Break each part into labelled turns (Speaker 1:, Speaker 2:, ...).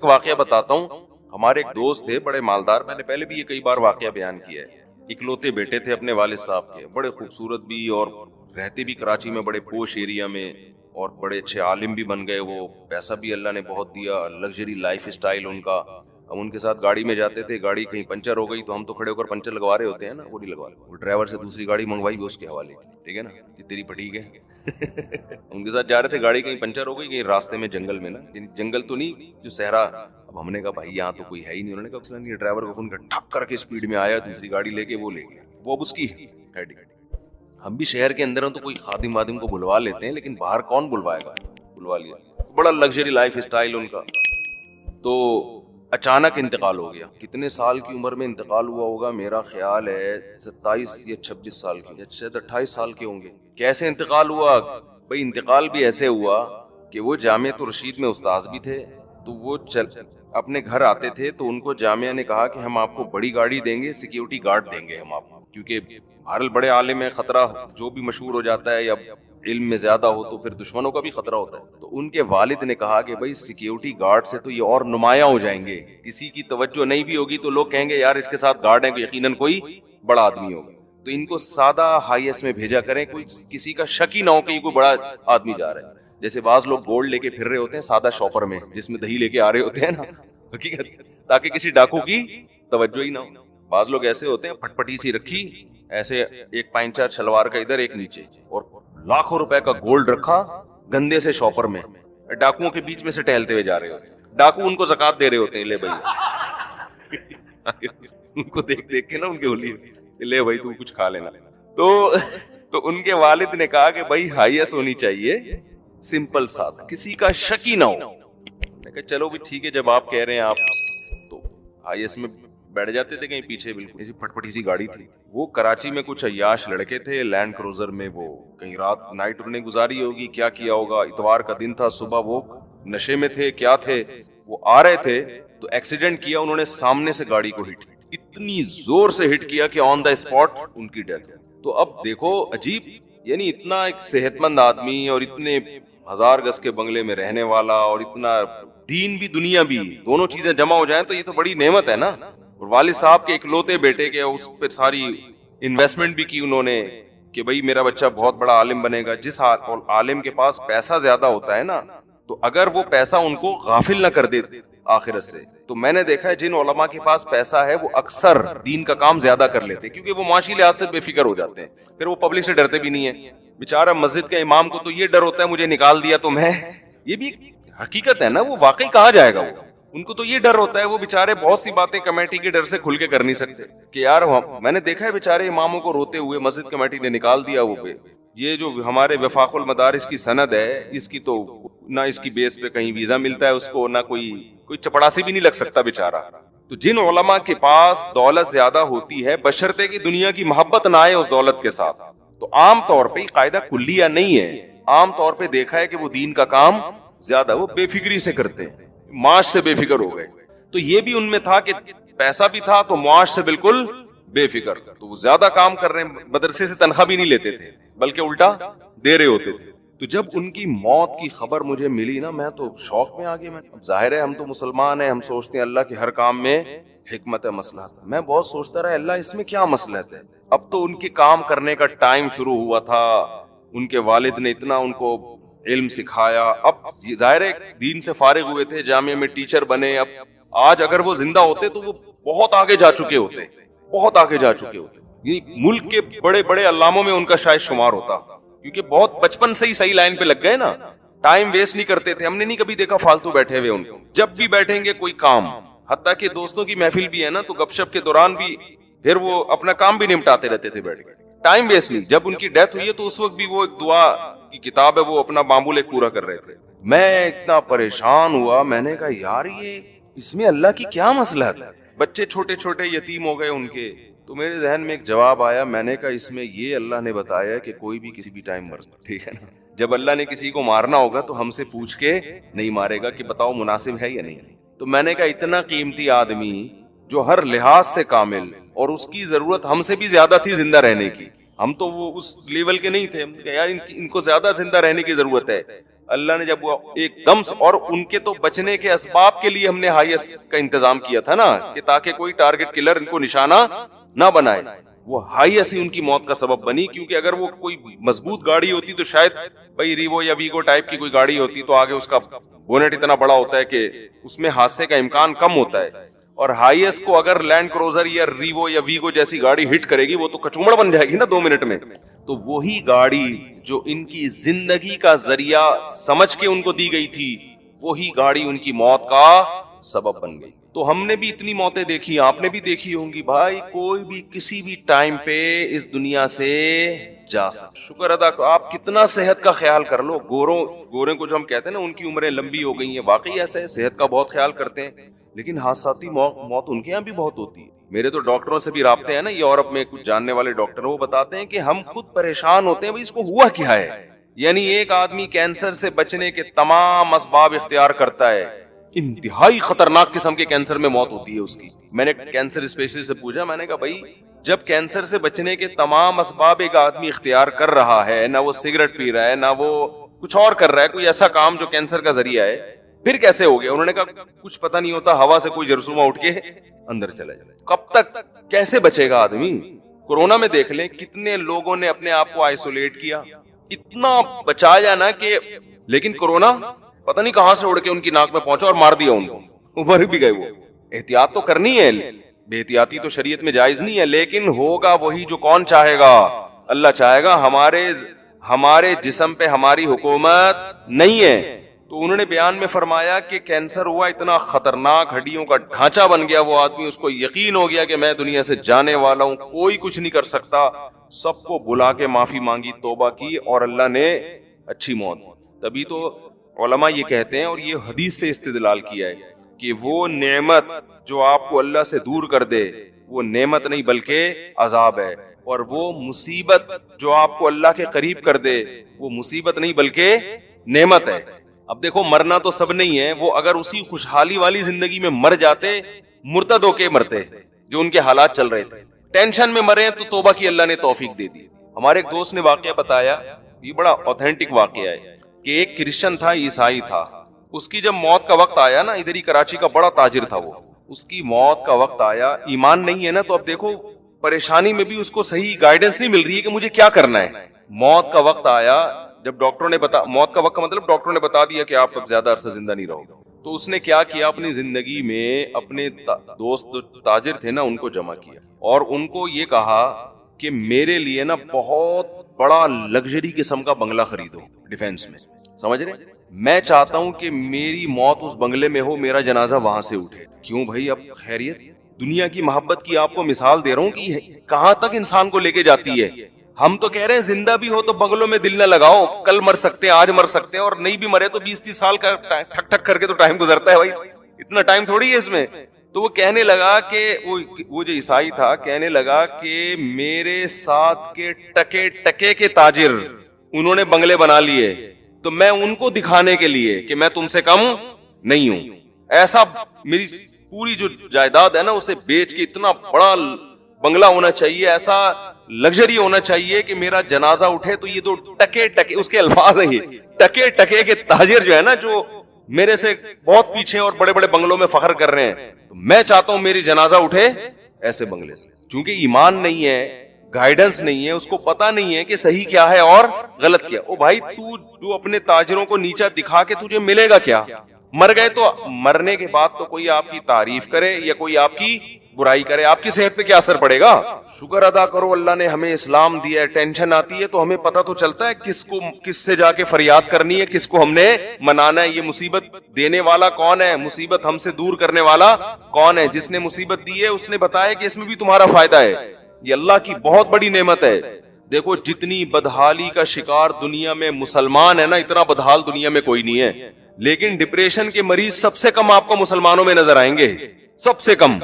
Speaker 1: واقعہ بتاتا ہوں. ہمارے ایک دوست تھے بڑے مالدار، میں نے پہلے بھی یہ کئی بار واقعہ بیان کیا ہے. اکلوتے بیٹے تھے اپنے والد صاحب کے، بڑے خوبصورت بھی، اور رہتے بھی کراچی میں بڑے پوش ایریا میں، اور بڑے اچھے عالم بھی بن گئے. وہ پیسہ بھی اللہ نے بہت دیا، لگژری لائف اسٹائل ان کا. ہم ان کے ساتھ گاڑی میں جاتے تھے، گاڑی کہیں پنچر ہو گئی تو ہم تو کھڑے ہو کر پنچر لگوا رہے ہوتے ہیں نا، وہ نہیں لگوا، وہ ڈرائیور سے دوسری گاڑی منگوائی وہ اس کے حوالے کی، ٹھیک ہے نا، یہ تیری پٹی ہے. ان کے ساتھ جا رہے تھے، گاڑی کہیں پنچر ہو گئی، کہیں راستے میں جنگل میں نا، جنگل تو نہیں جو صحرا. اب ہم نے کہا بھائی یہاں تو کوئی ہے ہی نہیں. انہوں نے کہا مسئلہ نہیں، ڈرائیور کو فون کر، ٹھک کر کے اسپیڈ میں آیا، دوسری گاڑی لے کے وہ لے گیا. وہ اب اس کی ہیڈ. ہم بھی شہر کے اندر ہیں تو کوئی خادم وادم کو بلوا لیتے ہیں، لیکن باہر کون بلوائے گا؟ بلوا لیا. بڑا لگژری لائف اسٹائل ان کا. تو اچانک انتقال ہو گیا. کتنے سال کی عمر میں انتقال ہوا ہوگا؟ میرا خیال ہے 27 یا 26 سال کی، شاید 28 سال کے ہوں گے. کیسے انتقال ہوا بھائی؟ انتقال بھی ایسے ہوا کہ وہ جامعۃ الرشید میں استاذ بھی تھے. تو وہ اپنے گھر آتے تھے تو ان کو جامعہ نے کہا کہ ہم آپ کو بڑی گاڑی دیں گے، سیکیورٹی گارڈ دیں گے ہم آپ کو، کیونکہ بہرحال بڑے عالم ہے، خطرہ جو بھی مشہور ہو جاتا ہے یا علم میں زیادہ ہو تو پھر دشمنوں کا بھی خطرہ ہوتا ہے. تو ان کے والد نے کہا کہ بھائی سیکیورٹی گارڈ سے تو یہ اور نمایاں ہو جائیں گے، کسی کی توجہ نہیں بھی ہوگی تو لوگ کہیں گے یار اس کے ساتھ گارڈ ہیں، یقیناً کوئی بڑا آدمی ہوگا. تو ان کو سادہ ہائی ایس میں بھیجا کریں، کوئی کسی کا شک ہی نہ ہو کہ یہ کوئی بڑا آدمی جا رہا ہے. جیسے بعض لوگ گولڈ لے کے پھر رہے ہوتے ہیں سادہ شاپر میں، جس میں دہی لے کے آ رہے ہوتے ہیں نا، حقیقت، تاکہ کسی ڈاکو کی توجہ ہی نہ ہو. بعض لوگ ایسے ہوتے ہیں پھٹ پٹی سی رکھی ایسے، ایک پائنچر شلوار کا ادھر ایک نیچے، اور لاکھوں روپے کا گولڈ رکھا گندے سے شاپر میں، ڈاکوؤں کے بیچ میں سے ٹہلتے ہوئے جا رہے ہوتے ہیں. ڈاکو ان کو زکات دے رہے ہوتے ہیں، لے بھائی. ان کو دیکھ دیکھ کے نا ان کے ہولی، لے بھائی تو کچھ کھا لینا. تو ان کے والد نے کہا کہ بھائی ہائی ایس ہونی چاہیے، سمپل سادہ، کسی کا شک ہی نہ ہو. میں کہا چلو بھی ٹھیک ہے، جب آپ کہہ رہے ہیں آپ. تو ہائی ایس میں بیٹھ جاتے تھے کہیں پیچھے، بالکل ایسی پھٹ پٹی سی گاڑی تھی. وہ کراچی میں کچھ عیاش لڑکے تھے لینڈ کروزر میں، وہ کہیں رات نائٹ انہوں نے گزاری ہوگی، کیا کیا ہوگا، اتوار کا دن تھا، صبح وہ نشے میں تھے، کیا تھے، وہ آ رہے تھے تو ایکسیڈنٹ کیا انہوں نے، سامنے سے گاڑی کو ہٹ، اتنی زور سے ہٹ کیا کہ آن دا اسپاٹ ان کی ڈیتھ. تو اب دیکھو عجیب، یعنی اتنا ایک صحت مند آدمی اور اتنے 1000 گز کے بنگلے میں رہنے والا، اور اتنا دین بھی دنیا بھی، دونوں چیزیں جمع ہو جائیں تو یہ تو بڑی نعمت ہے نا. اور والد صاحب کے اکلوتے بیٹے کے، اس پہ ساری انویسٹمنٹ بھی کی انہوں نے کہ بھئی میرا بچہ بہت بڑا عالم بنے گا. جس عالم کے پاس پیسہ زیادہ ہوتا ہے نا، تو اگر وہ پیسہ ان کو غافل نہ کر دے آخرت سے، تو میں نے دیکھا ہے جن علماء کے پاس پیسہ ہے وہ اکثر دین کا کام زیادہ کر لیتے ہیں، کیونکہ وہ معاشی لحاظ سے بے فکر ہو جاتے ہیں. پھر وہ پبلک سے ڈرتے بھی نہیں ہیں. بیچارہ مسجد کے امام کو تو یہ ڈر ہوتا ہے مجھے نکال دیا تو میں، یہ بھی حقیقت ہے نا، وہ واقعی کہاں جائے گا وہ، ان کو تو یہ ڈر ہوتا ہے. وہ بیچارے بہت سی باتیں کمیٹی کے ڈر سے کھل کے کر نہیں سکتے کہ یار میں نے دیکھا ہے بیچارے اماموں کو روتے ہوئے مسجد کمیٹی نے نکال دیا. وہ یہ جو ہمارے وفاق المدارس کی سند ہے، اس کی تو نہ اس کی بیس پہ کہیں ویزا ملتا ہے اس کو، نہ کوئی چپڑاسی بھی نہیں لگ سکتا بیچارہ. تو جن علماء کے پاس دولت زیادہ ہوتی ہے، بشرطے کی دنیا کی محبت نہ آئے اس دولت کے ساتھ، تو عام طور پہ قاعدہ کلیہ نہیں ہے، عام طور پہ دیکھا ہے کہ وہ دین کا کام زیادہ وہ بے فکری سے کرتے ہیں، معاش سے بے فکر ہو گئے. تو یہ بھی ان میں تھا کہ پیسہ بھی تھا تو معاش سے بالکل بے فکر، تو وہ زیادہ کام کر رہے ہیں، مدرسے سے تنخواہ بھی نہیں لیتے تھے بلکہ الٹا دے رہے ہوتے تھے. تو جب ان کی موت کی خبر مجھے ملی نا، میں تو شوق میں آ گیا. میں ظاہر ہے ہم تو مسلمان ہیں، ہم سوچتے ہیں اللہ کے ہر کام میں حکمت ہے، مصلحت ہے. میں بہت سوچتا رہا اللہ اس میں کیا مصلحت ہے. اب تو ان کے کام کرنے کا ٹائم شروع ہوا تھا، ان کے والد نے اتنا ان کو علم سکھایا. اب ظاہر ہے دین سے فارغ ہوئے تھے، جامعہ میں ٹیچر بنے. اب آج اگر وہ زندہ ہوتے تو وہ بہت آگے جا چکے ہوتے، بہت آگے جا چکے ہوتے. ملک کے بڑے بڑے علاموں میں ان کا شاید شمار ہوتا، کیونکہ بہت بچپن سے ہی صحیح لائن پہ لگ گئے نا. ٹائم ویسٹ نہیں کرتے تھے. ہم نے نہیں کبھی دیکھا فالتو بیٹھے ہوئے ان کو، جب بھی بیٹھیں گے کوئی کام، حتیٰ کہ دوستوں کی محفل بھی ہے نا تو گپ شپ کے دوران بھی پھر وہ اپنا کام بھی نمٹاتے رہتے تھے بیٹھ کے. ٹائم ویسٹ نہیں. جب ان کی ڈیتھ ہوئی ہے تو اس وقت بھی وہ ایک دعا کی کتاب ہے، وہ اپنا معمول ایک پورا کر رہے تھے. میں اتنا پریشان ہوا، میں نے کہا یار یہ اس میں اللہ کی کیا مصلحت ہے. بچے چھوٹے چھوٹے یتیم ہو گئے ان کے. تو میرے ذہن میں ایک جواب آیا، میں نے کہا اس میں یہ اللہ نے بتایا کہ کوئی بھی کسی بھی ٹائم مر سکتا، ٹھیک ہے نا. جب اللہ نے کسی کو مارنا ہوگا تو ہم سے پوچھ کے نہیں مارے گا کہ بتاؤ مناسب ہے یا نہیں. تو میں نے کہا اتنا قیمتی آدمی جو ہر لحاظ سے کامل، اور اس کی ضرورت ہم سے بھی زیادہ تھی زندہ رہنے کی. ہم تو وہ اس لیول کے نہیں تھے. ہم نے کہا یار ان کو زیادہ زندہ رہنے کی ضرورت ہے. اللہ نے جب وہ ایک دم سے، اور ان کے تو بچنے کے اسباب کے لیے ہم نے ہائیس کا انتظام کیا تھا نا، کہ تاکہ کوئی ٹارگٹ کلر ان کو نشانہ نہ بنائے، وہ ہائیس ہی ان کی موت کا سبب بنی. کیونکہ اگر وہ کوئی مضبوط گاڑی ہوتی تو شاید بھائی ریوو یا ویگو ٹائپ کی کوئی گاڑی ہوتی تو آگے اس کا بونٹ اتنا بڑا ہوتا ہے کہ اس میں حادثے کا امکان کم ہوتا ہے. اور ہائیس کو اگر لینڈ کروزر یا ریوو یا ویگو جیسی گاڑی ہٹ کرے گی وہ تو کچومڑ بن جائے گی نا 2 منٹ میں. تو وہی گاڑی جو ان کی زندگی کا ذریعہ سمجھ کے ان کو دی گئی تھی، وہی گاڑی ان کی موت کا سبب بن گئی. تو ہم نے بھی اتنی موتیں دیکھی، آپ نے بھی دیکھی ہوں گی. بھائی کوئی بھی کسی بھی ٹائم پہ اس دنیا سے جا سکتا. شکر ادا کرو، آپ کتنا صحت کا خیال کر لو. گورے کو جو ہم کہتے ہیں نا ان کی عمریں لمبی ہو گئی ہیں، واقعی ایسا ہے، صحت کا بہت خیال کرتے ہیں، لیکن حادثاتی موت ان کے یہاں بھی بہت ہوتی ہے. میرے تو ڈاکٹروں سے بھی رابطے ہیں نا، یورپ میں کچھ جاننے والے ڈاکٹر وہ بتاتے ہیں کہ ہم خود پریشان ہوتے ہیں بھائی اس کو ہوا کیا ہے. یعنی ایک آدمی کینسر سے بچنے کے تمام اسباب اختیار کرتا ہے، انتہائی خطرناک قسم کے کینسر میں موت ہوتی ہے اس کی. میں نے کینسر اسپیشلسٹ سے پوچھا، میں نے کہا بھائی جب کینسر سے بچنے کے تمام اسباب ایک آدمی اختیار کر رہا ہے، نہ وہ سگریٹ پی رہا ہے، نہ وہ کچھ اور کر رہا ہے، کوئی ایسا کام جو کینسر کا ذریعہ ہے، پھر کیسے ہو گیا؟ انہوں نے کہا کچھ پتہ نہیں ہوتا، ہوا سے کوئی جرثومہ اٹھ کے اندر چلا جائے. کب تک کیسے بچے گا آدمی؟ کورونا میں دیکھ لیں کتنے لوگوں نے اپنے آپ کو آئسولیٹ کیا، اتنا بچایا نا کہ، لیکن کورونا پتہ نہیں کہاں سے اڑ کے ان کی ناک میں پہنچا اور مار دیا ان کو، ابھر بھی گئے. وہ احتیاط تو کرنی ہے، بے احتیاطی تو شریعت میں جائز نہیں ہے، لیکن ہوگا وہی جو کون چاہے گا؟ اللہ چاہے گا. ہمارے جسم پہ ہماری حکومت نہیں ہے. تو انہوں نے بیان میں فرمایا کہ کینسر ہوا، اتنا خطرناک ہڈیوں کا ڈھانچہ بن گیا وہ آدمی، اس کو یقین ہو گیا کہ میں دنیا سے جانے والا ہوں، کوئی کچھ نہیں کر سکتا. سب کو بلا کے معافی مانگی، توبہ کی، اور اللہ نے اچھی موت. تبھی تو علماء یہ کہتے ہیں، اور یہ حدیث سے استدلال کیا ہے، کہ وہ نعمت جو آپ کو اللہ سے دور کر دے وہ نعمت نہیں بلکہ عذاب ہے، اور وہ مصیبت جو آپ کو اللہ کے قریب کر دے وہ مصیبت نہیں بلکہ نعمت ہے. اب دیکھو مرنا تو سب نہیں ہے، وہ اگر اسی خوشحالی والی زندگی میں مر جاتے، مرتد ہو کے مرتے جو ان کے حالات چل رہے تھے، ٹینشن میں مرے تو توبہ کی اللہ نے توفیق دے دی. ہمارے ایک دوست نے واقعہ بتایا، یہ بڑا اوتھینٹک واقعہ ہے، کہ ایک کرسچن تھا، عیسائی تھا. اس کی جب موت کا وقت آیا نا، ادھر ہی کراچی کا بڑا تاجر تھا وہ، اس کی موت کا وقت آیا، ایمان نہیں ہے نا، تو اب دیکھو پریشانی میں بھی اس کو صحیح گائیڈنس نہیں مل رہی ہے کہ مجھے کیا کرنا ہے. موت کا وقت آیا، جب ڈاکٹروں نے موت کا وقت کا مطلب ڈاکٹروں نے بتا دیا کہ آپ اب زیادہ عرصہ زندہ نہیں رہو گے، تو اس نے کیا کیا، اپنی زندگی میں اپنے دوست تاجر تھے نا ان کو جمع کیا، اور ان کو یہ کہا کہ میرے لیے نا بہت بڑا لگژری قسم کا بنگلہ خریدو ڈیفینس میں. سمجھ رہے؟ میں چاہتا ہوں کہ میری موت اس بنگلے میں ہو، میرا جنازہ وہاں سے اٹھے. کیوں بھائی؟ اب خیریت، دنیا کی محبت کی آپ کو مثال دے رہا ہوں کہ کہاں تک انسان کو لے کے جاتی ہے. ہم تو کہہ رہے ہیں زندہ بھی ہو تو بنگلوں میں دل نہ لگاؤ، کل مر سکتے ہیں، آج مر سکتے ہیں، اور نہیں بھی مرے تو 20-30 سال کا ٹھک ٹھک کر کے تو ٹائم گزرتا ہے بھائی، اتنا ٹائم تھوڑی ہے اس میں. تو وہ کہنے لگا کہ وہ جو عیسائی تھا کہنے لگا کہ میرے ساتھ کے ٹکے ٹکے کے تاجر انہوں نے بنگلے بنا لیے، تو میں ان کو دکھانے کے لیے کہ میں تم سے کم نہیں ہوں، ایسا میری پوری جو جائیداد ہے نا اسے بیچ کے اتنا بڑا بنگلہ ہونا چاہیے، ایسا لگژری ہونا چاہیے کہ میرا جنازہ اٹھے تو یہ تو ٹکے ٹکے، اس کے الفاظ ہیں یہ، ٹکے ٹکے کے تاجر جو ہے نا، جو میرے سے بہت پیچھے اور بڑے بڑے بنگلوں میں فخر کر رہے ہیں، تو میں چاہتا ہوں میری جنازہ اٹھے ایسے بنگلے سے. چونکہ ایمان نہیں ہے، گائیڈنس نہیں ہے، اس کو پتا نہیں ہے کہ صحیح کیا ہے اور غلط کیا. او بھائی تو جو اپنے تاجروں کو نیچا دکھا کے تجھے ملے گا کیا؟ مر گئے تو مرنے کے بعد تو کوئی آپ کی تعریف کرے یا کوئی آپ کی برائی کرے، آپ کی صحت پہ کیا اثر پڑے گا؟ شکر ادا کرو اللہ نے ہمیں اسلام دیا ہے. ٹینشن آتی ہے تو ہمیں پتا تو چلتا ہے کس سے جا کے فریاد کرنی ہے، کس کو ہم نے منانا ہے. یہ مصیبت دینے والا کون ہے؟ مصیبت ہم سے دور کرنے والا کون ہے؟ جس نے مصیبت دی ہے اس نے بتایا کہ اس میں بھی تمہارا فائدہ ہے. یہ اللہ کی بہت بڑی نعمت ہے. دیکھو جتنی بدحالی کا شکار دنیا میں مسلمان ہے نا، اتنا بدحال دنیا میں کوئی نہیں ہے. لیکن ڈپریشن کے مریض سب سے کم آپ کو مسلمانوں میں نظر آئیں گے، سب سے کم.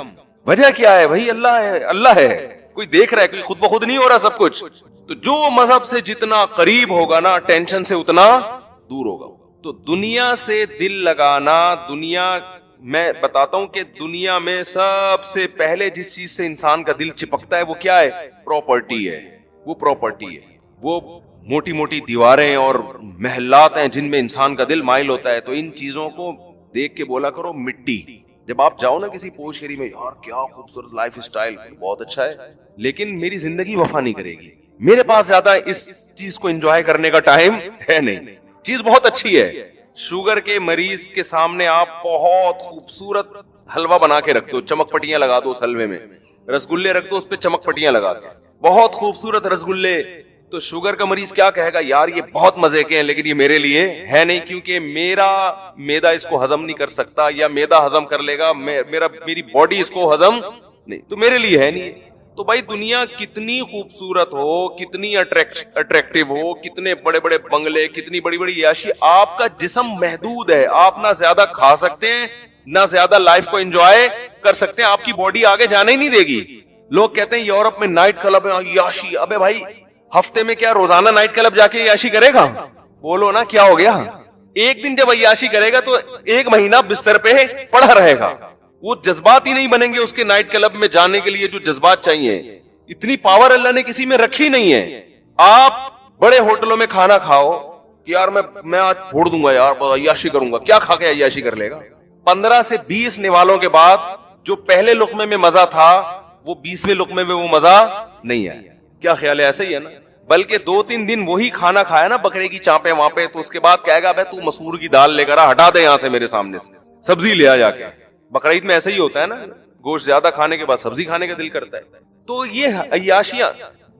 Speaker 1: وجہ کیا ہے بھائی؟ اللہ ہے. کوئی دیکھ رہا ہے، کوئی خود بخود نہیں ہو رہا سب کچھ. تو جو مذہب سے جتنا قریب ہوگا نا، ٹینشن سے اتنا دور ہوگا. تو دنیا سے دل لگانا، میں بتاتا ہوں کہ دنیا میں سب سے پہلے جس چیز سے انسان کا دل چپکتا ہے وہ کیا ہے؟ پراپرٹی ہے. وہ پراپرٹی ہے، وہ موٹی موٹی دیواریں اور محلات ہیں جن میں انسان کا دل مائل ہوتا ہے. تو ان چیزوں کو دیکھ کے بولا کرو مٹی. جب آپ جاؤ نا کسی پوش ایریا میں, یار کیا خوبصورت لائف اسٹائل, بہت اچھا ہے, لیکن میری زندگی وفا نہیں کرے گی, میرے پاس زیادہ اس چیز کو انجوائے کرنے کا ٹائم ہے نہیں. چیز بہت اچھی ہے. شوگر کے مریض کے سامنے آپ بہت خوبصورت حلوہ بنا کے رکھ دو, چمک پٹیاں لگا دو اس حلوے میں, رسگلے رکھ دو اس پہ چمک پٹیاں لگا کے, بہت خوبصورت رسگلے. تو شوگر کا مریض کیا کہے گا, یار یہ بہت مزے کے ہیں لیکن یہ میرے لیے ہے نہیں, کیونکہ میرا میدا اس کو ہضم نہیں کر سکتا, یا میدا ہضم کر لے گا, میری باڈی اس کو ہضم نہیں, تو میرے لیے ہے نہیں. تو بھائی دنیا کتنی خوبصورت ہو, کتنی اٹریکٹیو ہو, کتنے بڑے بڑے بنگلے, کتنی بڑی بڑی عیاشی, آپ کا جسم محدود ہے. آپ نہ زیادہ کھا سکتے ہیں نہ زیادہ لائف کو انجوائے کر سکتے ہیں. آپ کی باڈی آگے جانے ہی نہیں دے گی. لوگ کہتے ہیں یورپ میں نائٹ کلب ہے, عیاشی. ابے بھائی ہفتے میں کیا روزانہ نائٹ کلب جا کے عیاشی کرے گا؟ بولو نا کیا ہو گیا. ایک دن جب عیاشی کرے گا تو ایک مہینہ بستر پہ پڑا رہے گا. وہ جذبات ہی نہیں بنیں گے اس کے نائٹ کلب میں جانے کے لیے جو جذبات چاہیے. اتنی پاور اللہ نے کسی میں رکھی نہیں ہے. آپ بڑے ہوٹلوں میں کھانا کھاؤ کہ یار میں آج پھوڑ دوں گا, یار عیاشی کروں گا. کیا کھا کے عیاشی کر لے گا؟ 15 سے 20 نوالوں کے بعد جو پہلے لقمے میں مزہ تھا وہ 20ویں لقمے میں وہ مزہ نہیں آیا. کیا خیال ہے؟ ایسا ہی ہے نا. بلکہ 2-3 دن وہی کھانا کھایا نا, بکرے کی چانپیں وہاں پہ, تو اس کے بعد کہے گا بھائی تو مسور کی دال لے کر ہٹا دے یہاں سے میرے سامنے سے, سبزی لے آ جا کے. بقرعید میں ایسا ہی ہوتا ہے نا, گوشت زیادہ کھانے کے بعد سبزی کھانے کا دل کرتا ہے. تو یہ عیاشیاں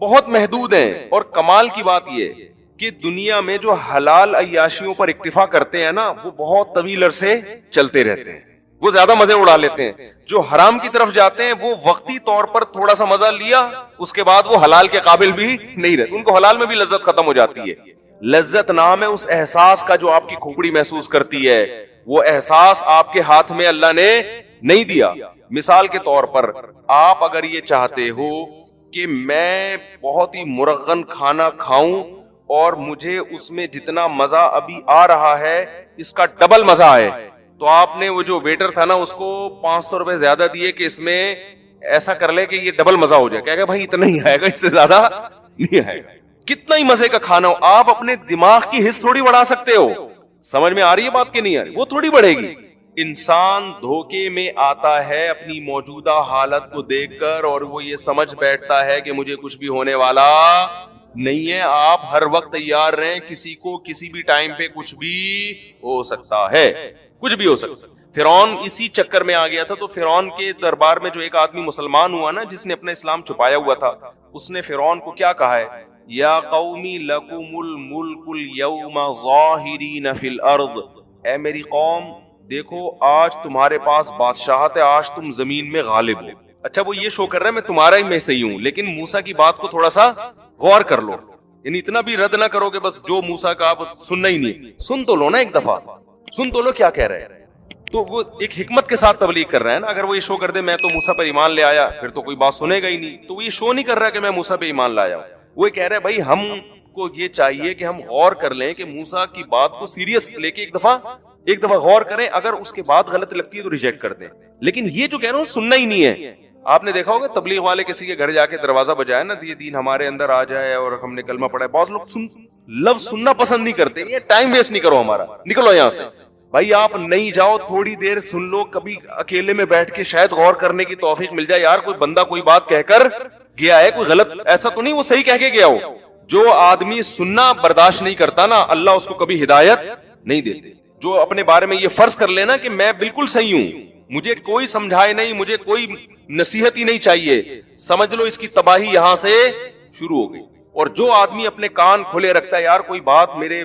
Speaker 1: بہت محدود ہیں. اور کمال کی بات یہ کہ دنیا میں جو حلال عیاشیوں پر اکتفا کرتے ہیں نا, وہ بہت طویل عرصے چلتے رہتے ہیں, وہ زیادہ مزے اڑا لیتے ہیں. جو حرام کی طرف جاتے ہیں وہ وقتی طور پر تھوڑا سا مزہ لیا, اس کے بعد وہ حلال کے قابل بھی نہیں رہتے. ان کو حلال میں بھی لذت ختم ہو جاتی ہے. لذت نام ہے اس احساس کا جو آپ کی کھوپڑی محسوس کرتی ہے. وہ احساس آپ کے ہاتھ میں اللہ نے نہیں دیا. مثال کے طور پر آپ اگر یہ چاہتے ہو کہ میں بہت ہی مرغن کھانا کھاؤں اور مجھے اس میں جتنا مزہ ابھی آ رہا ہے اس کا ڈبل مزہ آئے, تو آپ نے وہ جو ویٹر تھا نا اس کو 500 روپے زیادہ دیے کہ اس میں ایسا کر لے کہ یہ ڈبل مزہ ہو جائے. کہے گا بھائی اتنا ہی آئے گا, اس سے زیادہ نہیں آئے گا. کتنا ہی مزے کا کھانا ہو, آپ اپنے دماغ کی حص تھوڑی بڑھا سکتے ہو. سمجھ میں آ رہی ہے بات کہ نہیں آ رہی؟ وہ تھوڑی بڑھے گی. انسان دھوکے میں آتا ہے اپنی موجودہ حالت کو دیکھ کر, اور وہ یہ سمجھ بیٹھتا ہے کہ مجھے کچھ بھی ہونے والا نہیں ہے. آپ ہر وقت تیار رہیں, کسی کو کسی بھی ٹائم پہ کچھ بھی ہو سکتا ہے, کچھ بھی ہو سکتا ہے. فرعون اسی چکر میں آ گیا تھا. تو فرعون کے دربار میں جو ایک آدمی مسلمان ہوا نا, جس نے اپنا اسلام چھپایا ہوا تھا, اس نے فرعون کو کیا کہا ہے, یا قومی لکم الملک اليوم ظاہرین فی الارض, اے میری قوم دیکھو آج تمہارے پاس بادشاہت ہے, آج تم زمین میں غالب ہو. اچھا وہ یہ شو کر رہا ہے میں تمہارا ہی میں صحیح ہوں, لیکن موسیٰ کی بات کو تھوڑا سا غور کر لو. یعنی اتنا بھی رد نہ کرو کہ بس جو موسیٰ کا آپ سننا ہی نہیں, سن تو لو نا, ایک دفعہ سن تو لو کیا کہہ رہے ہیں. تو وہ ایک حکمت کے ساتھ تبلیغ کر رہا ہے نا. اگر وہ یہ شو کر دے میں تو موسیٰ پہ ایمان لے آیا, پھر تو کوئی بات سنے گا ہی نہیں. تو وہ یہ شو نہیں کر رہا کہ میں موسیٰ پہ ایمان لایا. وہ کہہ رہا ہے بھائی ہم کو یہ چاہیے کہ ہم غور کر لیں کہ موسیٰ کی بات کو سیریس لے کے ایک دفعہ غور کریں, اگر اس کے بعد غلط لگتی ہے تو ریجیکٹ کر دیں. لیکن یہ جو کہہ رہا ہوں سننا ہی نہیں ہے. آپ نے دیکھا ہوگا تبلیغ والے کسی کے گھر جا کے دروازہ بجائے نا, یہ دین ہمارے اندر آ جائے اور ہم نے کلمہ پڑھا ہے, بعض لوگ لفظ سننا پسند نہیں کرتے. یہ ٹائم ویسٹ نہیں کرو ہمارا, نکلو یہاں سے. بھائی آپ نہیں جاؤ, تھوڑی دیر سن لو, کبھی اکیلے میں بیٹھ کے شاید غور کرنے کی توفیق مل جائے. یار کوئی بندہ کوئی بات کہہ کر گیا ہے, کوئی غلط ایسا تو نہیں وہ صحیح کہہ کے گیا ہو. جو آدمی سننا برداشت نہیں کرتا نا, اللہ اس کو کبھی ہدایت نہیں دیتے. جو اپنے بارے میں یہ فرض کر لینا کہ میں بالکل صحیح ہوں, مجھے کوئی سمجھائے نہیں, مجھے کوئی نصیحت ہی نہیں چاہیے, سمجھ لو اس کی تباہی یہاں سے شروع ہو گئی. اور جو آدمی اپنے کان کھلے رکھتا ہے, یار کوئی بات میرے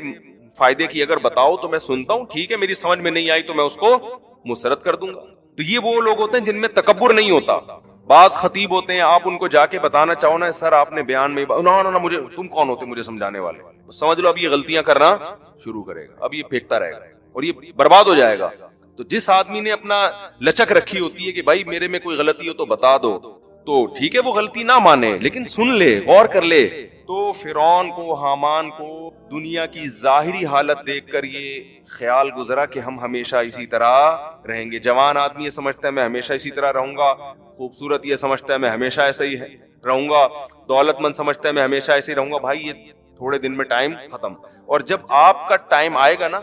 Speaker 1: فائدے کی اگر بتاؤ تو میں سنتا ہوں, ٹھیک ہے میری سمجھ میں نہیں آئی تو میں اس کو مسرت کر دوں گا. تو یہ وہ لوگ ہوتے ہیں جن میں تکبر نہیں ہوتا. بعض خطیب ہوتے ہیں, آپ ان کو جا کے بتانا چاہو نا سر آپ نے بیان میں نا مجھے, تم کون ہوتے مجھے سمجھانے والے, سمجھ لو اب یہ غلطیاں کرنا شروع کرے گا, اب یہ پھینکتا رہے گا اور یہ برباد ہو جائے گا. تو جس آدمی نے اپنا لچک رکھی ہوتی ہے کہ بھائی میرے میں کوئی غلطی ہو تو بتا دو, تو ٹھیک ہے وہ غلطی نہ مانے لیکن سن لے, غور کر لے. تو فرعون کو, حامان کو دنیا کی ظاہری حالت دیکھ کر یہ خیال گزرا کہ ہم ہمیشہ اسی طرح رہیں گے. جوان آدمی یہ سمجھتا ہے میں ہمیشہ اسی طرح رہوں گا, خوبصورت یہ سمجھتا ہے میں ہمیشہ ایسا ہی رہوں گا, دولت مند سمجھتا ہے میں ہمیشہ ایسے ہی رہوں گا. بھائی یہ تھوڑے دن میں ٹائم ختم. اور جب آپ کا ٹائم آئے گا نا,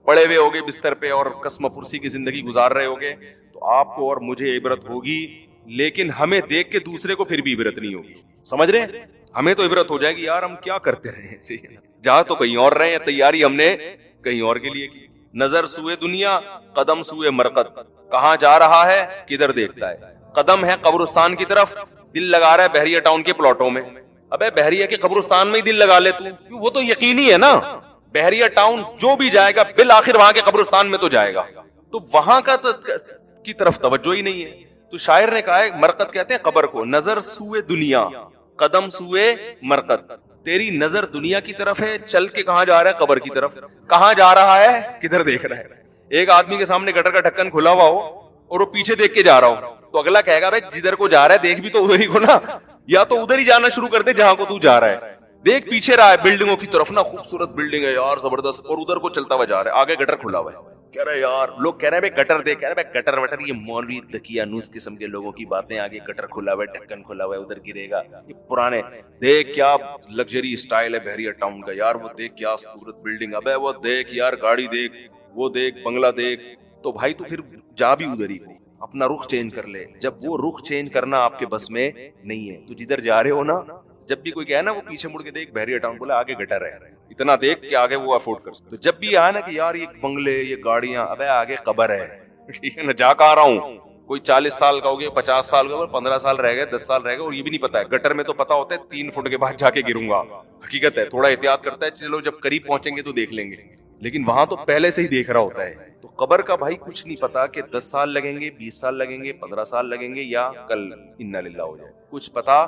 Speaker 1: پڑے ہوئے ہوگے بستر پہ اور قسم پرسی کی زندگی گزار رہے ہوگے, تو آپ کو اور مجھے عبرت ہوگی, لیکن ہمیں دیکھ کے دوسرے کو پھر بھی عبرت نہیں ہوگی. سمجھ رہے ہیں؟ ہمیں تو عبرت ہو جائے گی یار ہم کیا کرتے رہے ہیں, جہاں تو کہیں اور رہے ہیں, تیاری ہم نے کہیں اور کے لیے کی. نظر سوئے دنیا, قدم سوئے مرقد. کہاں جا رہا ہے, کدھر دیکھتا ہے. قدم ہے قبرستان کی طرف, دل لگا رہا ہے بحریہ ٹاؤن کے پلاٹوں میں. ابے بحریہ کے قبرستان میں ہی دل لگا لے تو, وہ تو یقینی ہے نا. بحریہ ٹاؤن جو بھی جائے گا بالآخر وہاں کے قبرستان میں تو جائے گا, تو وہاں کا کی طرف توجہ ہی نہیں ہے. تو شاعر نے کہا ہے, مرقد کہتے ہیں قبر کو, نظر سوئے دنیا, قدم سوئے مرقد. تیری نظر دنیا کی طرف ہے, چل کے کہاں جا رہا ہے, قبر کی طرف. کہاں جا رہا ہے, کدھر دیکھ رہا ہے. ایک آدمی کے سامنے گٹر کا ڈھکن کھلا ہوا ہو اور وہ پیچھے دیکھ کے جا رہا ہو, تو اگلا کہے گا بھائی جدھر کو جا رہا ہے دیکھ بھی تو ادھر ہی کو نا, یا تو ادھر ہی جانا شروع کر دے جہاں کو تو جا رہا ہے. دیکھ پیچھے رہا ہے بلڈنگوں کی طرف نا, خوبصورت بلڈنگ ہے یار زبردست, اور ادھر کو چلتا ہوا جا رہا ہے, آگے گٹر کھلا ہوا ہے. کہہ رہے یار, لوگ کہہ رہے ہیں گٹر دیکھ, کہہ رہے ہیں گٹر وٹر یہ مولوی دقیانوس قسم کے لوگوں کی باتیں, آگے گٹر کھلا ہوا ہے, ڈھکن کھلا ہوا ہے, ادھر گرے گا. یہ پرانے, دیکھ کیا لگژری اسٹائل ہے بحریہ ٹاؤن کا یار, وہ دیکھ کیا خوبصورت بلڈنگ, ابے وہ دیکھ یار گاڑی دیکھ, وہ دیکھ بنگلہ دیکھ. تو بھائی تو پھر جا بھی ادھر ہی, اپنا رخ چینج کر لے. جب وہ رخ چینج کرنا آپ کے بس میں نہیں ہے, تو جدھر جا رہے ہو نا, جب بھی کوئی کہے نا وہ پیچھے مڑ کے دیکھ بحریہ ٹاؤن, بولے آگے گٹر ہے, اتنا دیکھ کہ آگے وہ افورڈ کر سکتے. تو جب بھی آئے نا کہ یار یہ بنگلے یہ گاڑیاں, ابے آگے قبر ہے, ٹھیک ہے نا, جا کہاں رہا ہوں. کوئی 40 سال کا ہو گیا, 50 سال کا, 15 سال رہ گئے, 10 سال رہ گئے, اور یہ بھی نہیں پتا ہے. گٹر میں تو پتا ہوتا ہے 3 فٹ کے بعد جا کے گروں گا, حقیقت ہے, تھوڑا احتیاط کرتا ہے, چلو جب قریب پہنچیں گے تو دیکھ لیں گے, لیکن وہاں تو پہلے سے ہی دیکھ رہا ہوتا ہے. تو قبر کا بھائی کچھ نہیں پتا کہ 10 سال لگیں گے, 20 سال لگیں گے, 15 سال لگیں گے, یا کل انا للہ ہو جائے, کچھ پتا.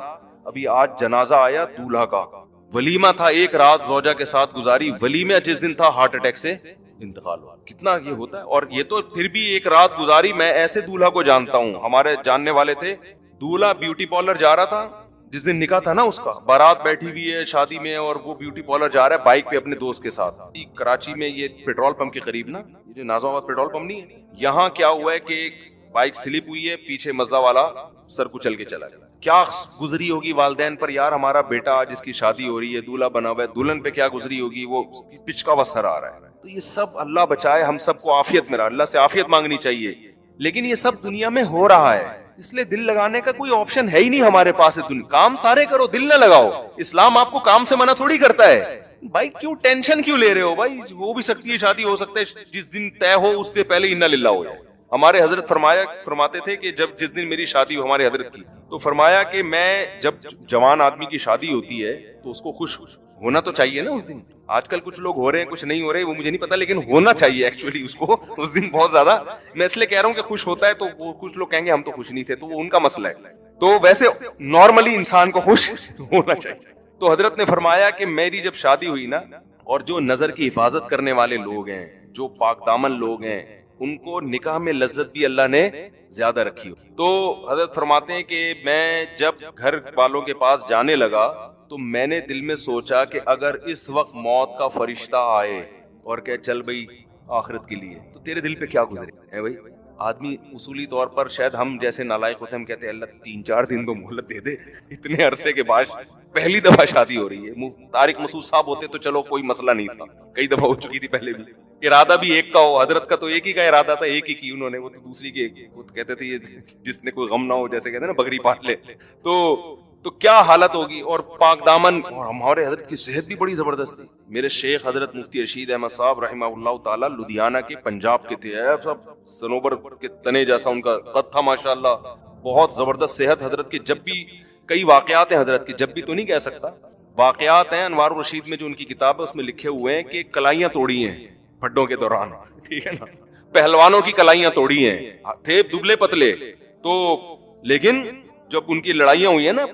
Speaker 1: ابھی آج جنازہ آیا دولہا کا, ولیمہ تھا, ایک رات زوجہ کے ساتھ گزاری, ولیمہ جس دن تھا ہارٹ اٹیک سے انتقال ہوا. کتنا یہ ہوتا ہے, اور یہ تو پھر بھی ایک رات گزاری. میں ایسے دولہا کو جانتا ہوں, ہمارے جاننے والے تھے, دولہا بیوٹی پارلر جا رہا تھا, جس دن نکاح تھا نا اس کا, بارات بیٹھی ہوئی ہے شادی میں, اور وہ بیوٹی پارلر جا رہا ہے بائک پہ اپنے دوست کے ساتھ. کراچی میں یہ پیٹرول پمپ کے قریب نا, یہ جو نازم آباد پیٹرول پمپ نہیں ہے, یہاں کیا ہوا ہے کہ ایک بائک سلپ ہوئی ہے, پیچھے مزہ والا سر کو چل کے چلا گیا. کیا گزری ہوگی والدین پر, یار ہمارا بیٹا جس کی شادی ہو رہی ہے, دولہا بنا ہوا ہے, دلہن پہ کیا گزری ہوگی, وہ پچکا ہوا سر آ رہا ہے. تو یہ سب اللہ بچائے, ہم سب کو عافیت میں رہا, اللہ سے عافیت مانگنی چاہیے, لیکن یہ سب دنیا میں ہو رہا ہے. اس لیے دل لگانے کا کوئی آپشن ہے ہی نہیں ہمارے پاس. کام سارے کرو, دل نہ لگاؤ. اسلام آپ کو کام سے منع تھوڑی کرتا ہے. بھائی کیوں ٹینشن کیوں لے رہے ہو بھائی, ہو بھی سکتی ہے شادی, ہو سکتا ہے جس دن طے ہو اس سے پہلے انا للہ ہو جائے. ہمارے حضرت فرماتے تھے کہ جس دن میری شادی ہو, ہمارے حضرت کی, تو فرمایا کہ میں, جب جوان آدمی کی شادی ہوتی ہے تو اس کو خوش ہونا تو چاہیے نا اس دن. آج کل کچھ لوگ ہو رہے ہیں, کچھ نہیں ہو رہے, وہ مجھے نہیں پتا, لیکن ہونا چاہیے ایکچولی اس کو اس دن بہت زیادہ. میں اس لیے کہہ رہا ہوں کہ خوش ہوتا ہے, تو وہ کچھ لوگ کہیں گے ہم تو خوش نہیں تھے, تو وہ ان کا مسئلہ ہے. تو ویسے نارملی انسان کو خوش ہونا چاہیے. تو حضرت نے فرمایا کہ میری جب شادی ہوئی نا, اور جو نظر کی حفاظت کرنے والے لوگ ہیں, جو پاک دامن لوگ ہیں, ان کو نکاح میں لذت بھی اللہ نے زیادہ رکھی ہو. تو حضرت فرماتے ہیں کہ میں جب گھر والوں کے پاس جانے لگا, تو میں نے دل میں سوچا کہ اگر اس وقت موت کا فرشتہ آئے اور کہ چل بھئی آخرت کے لیے, تو تیرے دل پہ کیا گزرے ہے بھائی. آدمی اصولی طور پر, شاید ہم جیسے نالائق ہوتے ہیں, ہم کہتے ہیں اللہ 3-4 دن تو مہلت دے دے, اتنے عرصے کے بعد پہلی دفعہ شادی ہو رہی ہے. طارق مسعود صاحب ہوتے تو چلو کوئی مسئلہ نہیں تھا, کئی دفعہ ہو چکی تھی پہلے بھی. ارادہ بھی ایک کا ہو, حضرت کا تو ایک ہی کا ارادہ تھا, ایک ہی کی انہوں نے, وہ تو دوسری کی, وہ تو کہتے تھے یہ جس نے کوئی غم نہ ہو, جیسے کہتے ہیں نا بکری پال لے. تو کیا حالت ہوگی. اور پاک دامن, اور ہمارے حضرت کی صحت بھی بڑی زبردست تھی. میرے شیخ حضرت مفتی رشید احمد صاحب رحمہ اللہ تعالی لدھیانہ کے, پنجاب کے تھے, سب سنوبر کے تنے جیسا ان کا قد تھا ماشاءاللہ, بہت زبردست صحت حضرت کی. جب بھی کئی واقعات ہیں حضرت کے, جب بھی تو نہیں کہہ سکتا, واقعات ہیں انوار الرشید میں جو ان کی کتاب ہے, اس میں لکھے ہوئے ہیں کہ کلائیاں توڑی ہیں پھڈوں کے دوران, ٹھیک ہے نا, پہلوانوں کی کلائیاں توڑی ہیں, تھے دبلے پتلے, تو لیکن جب ان کی لڑائیاں ہوئی ہیں نا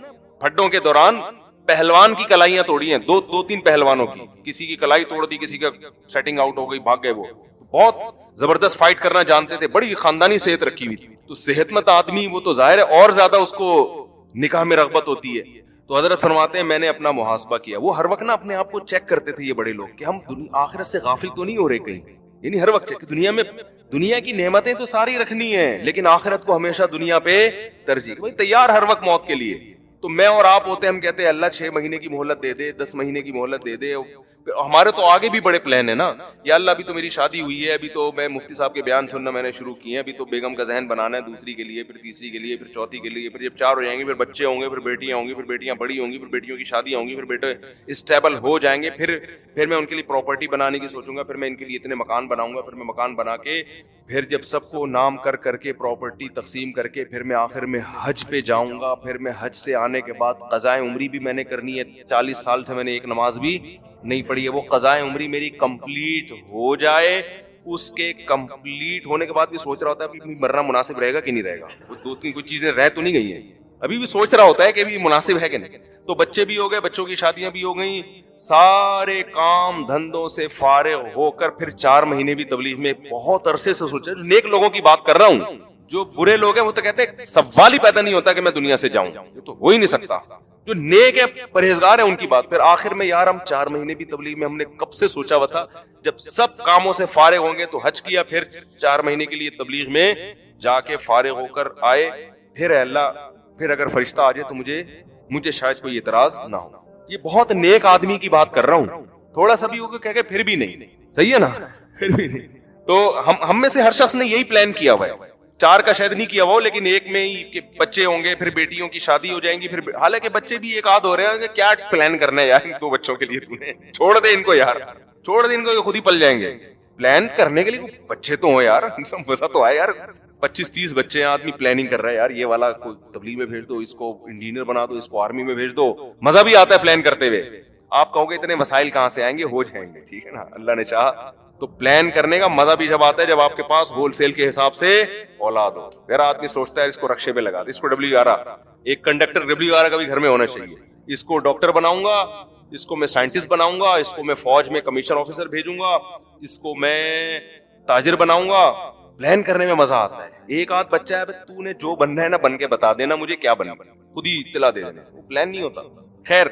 Speaker 1: پھڈوں کے دوران, پہلوان کی کلائیاں توڑی ہیں, 2-3 پہلوانوں کی, کسی کی کلائی توڑ دی, کسی کا سیٹنگ آؤٹ ہو گئی, بھاگ گئے. وہ بہت زبردست فائٹ کرنا جانتے تھے, بڑی خاندانی صحت رکھی ہوئی تھی. تو صحت مند آدمی وہ تو ظاہر ہے اور زیادہ اس کو نکاح میں رغبت ہوتی ہے. تو حضرت فرماتے ہیں میں نے اپنا محاسبہ کیا. وہ ہر وقت نا اپنے آپ کو چیک کرتے تھے یہ بڑے لوگ, کہ ہم آخرت سے غافل تو نہیں ہو رہے کہیں. یعنی ہر وقت دنیا میں, دنیا کی نعمتیں تو ساری رکھنی ہیں, لیکن آخرت کو ہمیشہ دنیا پہ ترجیح. بھائی تیار ہر وقت موت کے لیے. تو تو میں اور آپ ہوتے ہم کہتے ہیں اللہ 6 مہینے کی مہلت دے دے, 10 مہینے کی مہلت دے دے. ہمارے تو آگے بھی بڑے پلان ہیں نا. یا اللہ ابھی تو میری شادی ہوئی ہے, ابھی تو میں مفتی صاحب کے بیان سننا میں نے شروع کیے ہیں, ابھی تو بیگم کا ذہن بنانا ہے دوسری کے لیے, پھر تیسری کے لیے, پھر چوتھی کے لیے, پھر جب 4 ہو جائیں گے پھر بچے ہوں گے, پھر بیٹیاں ہوں گی, پھر بیٹیاں بڑی ہوں گی, پھر بیٹیوں کی شادیاں ہوں گی, پھر بیٹے اسٹیبل ہو جائیں گے, پھر میں ان کے لیے پراپرٹی بنانے کی سوچوں گا, پھر میں ان کے لیے اتنے مکان بناؤں گا, پھر میں مکان بنا کے پھر جب سب کو نام کر کے پراپرٹی تقسیم کر کے پھر میں آخر میں حج پہ جاؤں گا. پھر میں حج سے آنے کے بعد قضائے عمری بھی میں نے کرنی ہے. 40 سال سے میں نے ایک نماز بھی نہیں پڑھی ہے. وہ قضائے عمری میری کمپلیٹ ہو جائے, اس کے کمپلیٹ ہونے کے بعد بھی سوچ رہا ہوتا ہے ابھی مرنا مناسب رہے گا کہ نہیں رہے گا. وہ 2-3 کوئی چیزیں رہ تو نہیں گئی ہیں, ابھی بھی سوچ رہا ہوتا ہے کہ ابھی مناسب ہے کہ نہیں. تو بچے بھی ہو گئے, بچوں کی شادیاں بھی ہو گئیں, سارے کام دھندوں سے فارغ ہو کر پھر 4 مہینے بھی تبلیغ میں بہت عرصے سے سوچا. نیک لوگوں کی بات کر رہا ہوں, جو برے لوگ ہیں وہ تو کہتے ہیں سوال ہی پیدا نہیں ہوتا کہ میں دنیا سے جاؤں, یہ تو ہو ہی نہیں سکتا. جو نیک ہے پرہیزگار ہیں ان کی بات. پھر آخر میں یار ہم 4 مہینے بھی تبلیغ میں ہم نے کب سے سوچا ہوا تھا, جب سب کاموں سے فارغ ہوں گے تو حج کیا, پھر 4 مہینے کے لیے تبلیغ میں جا کے فارغ ہو کر آئے. پھر اللہ پھر اگر فرشتہ آ جائے تو مجھے شاید کوئی اعتراض نہ ہو. یہ بہت نیک آدمی کی بات کر رہا ہوں, تھوڑا سا بھی ہوگا کہ پھر بھی نہیں, صحیح ہے نا, پھر بھی نہیں. تو ہم میں سے ہر شخص نے یہی پلان کیا ہوا ہے. 4 کا شاید نہیں کیا ہوا لیکن ایک میں ہی کہ بچے ہوں گے, پھر بیٹیوں کی شادی ہو جائیں گی, پھر حالانکہ بچے بھی ایک آدھ ہو رہے ہیں کہ کیا پلان کرنا ہے یار ان 2 بچوں کے لیے, تو نے چھوڑ دے ان کو یار, چھوڑ دے ان کو, یہ خود ہی پل جائیں گے. پلان کرنے کے لیے بچے تو ہوں یار, مزہ تو آئے یار. 25-30 بچے ہیں, آدمی پلاننگ کر رہا ہے یار یہ والا کوئی تبلیغ میں بھیج دو, اس کو انجینئر بنا دو, اس کو آرمی میں بھیج دو. مزہ بھی آتا ہے پلان کرتے ہوئے. آپ کہو گے اتنے مسائل کہاں سے آئیں گے, ہو جائیں گے, ٹھیک ہے نا, اللہ نے چاہا. تو پلان کرنے کا مزہ بھی جب آتا ہے جب آپ کے پاس ہول سیل کے حساب سے اولاد ہو. پھر آدمی سوچتا ہے اس کو رکشے پہ لگا دے, اس کو WR, ایک کنڈکٹر WR کا بھی گھر میں ہونا چاہیے. اس کو ڈاکٹر بناؤں گا, اس کو میں سائنٹسٹ بناؤں گا, اس کو میں فوج میں کمیشن آفیسر بھیجوں گا, اس کو میں تاجر بناؤں گا. پلان کرنے میں مزہ آتا ہے. ایک آدھ بچہ ہے, تو نے جو بننا ہے نا بن کے بتا دینا مجھے کیا بننا, خود ہی اطلاع دے دینا, وہ پلان نہیں ہوتا. خیر,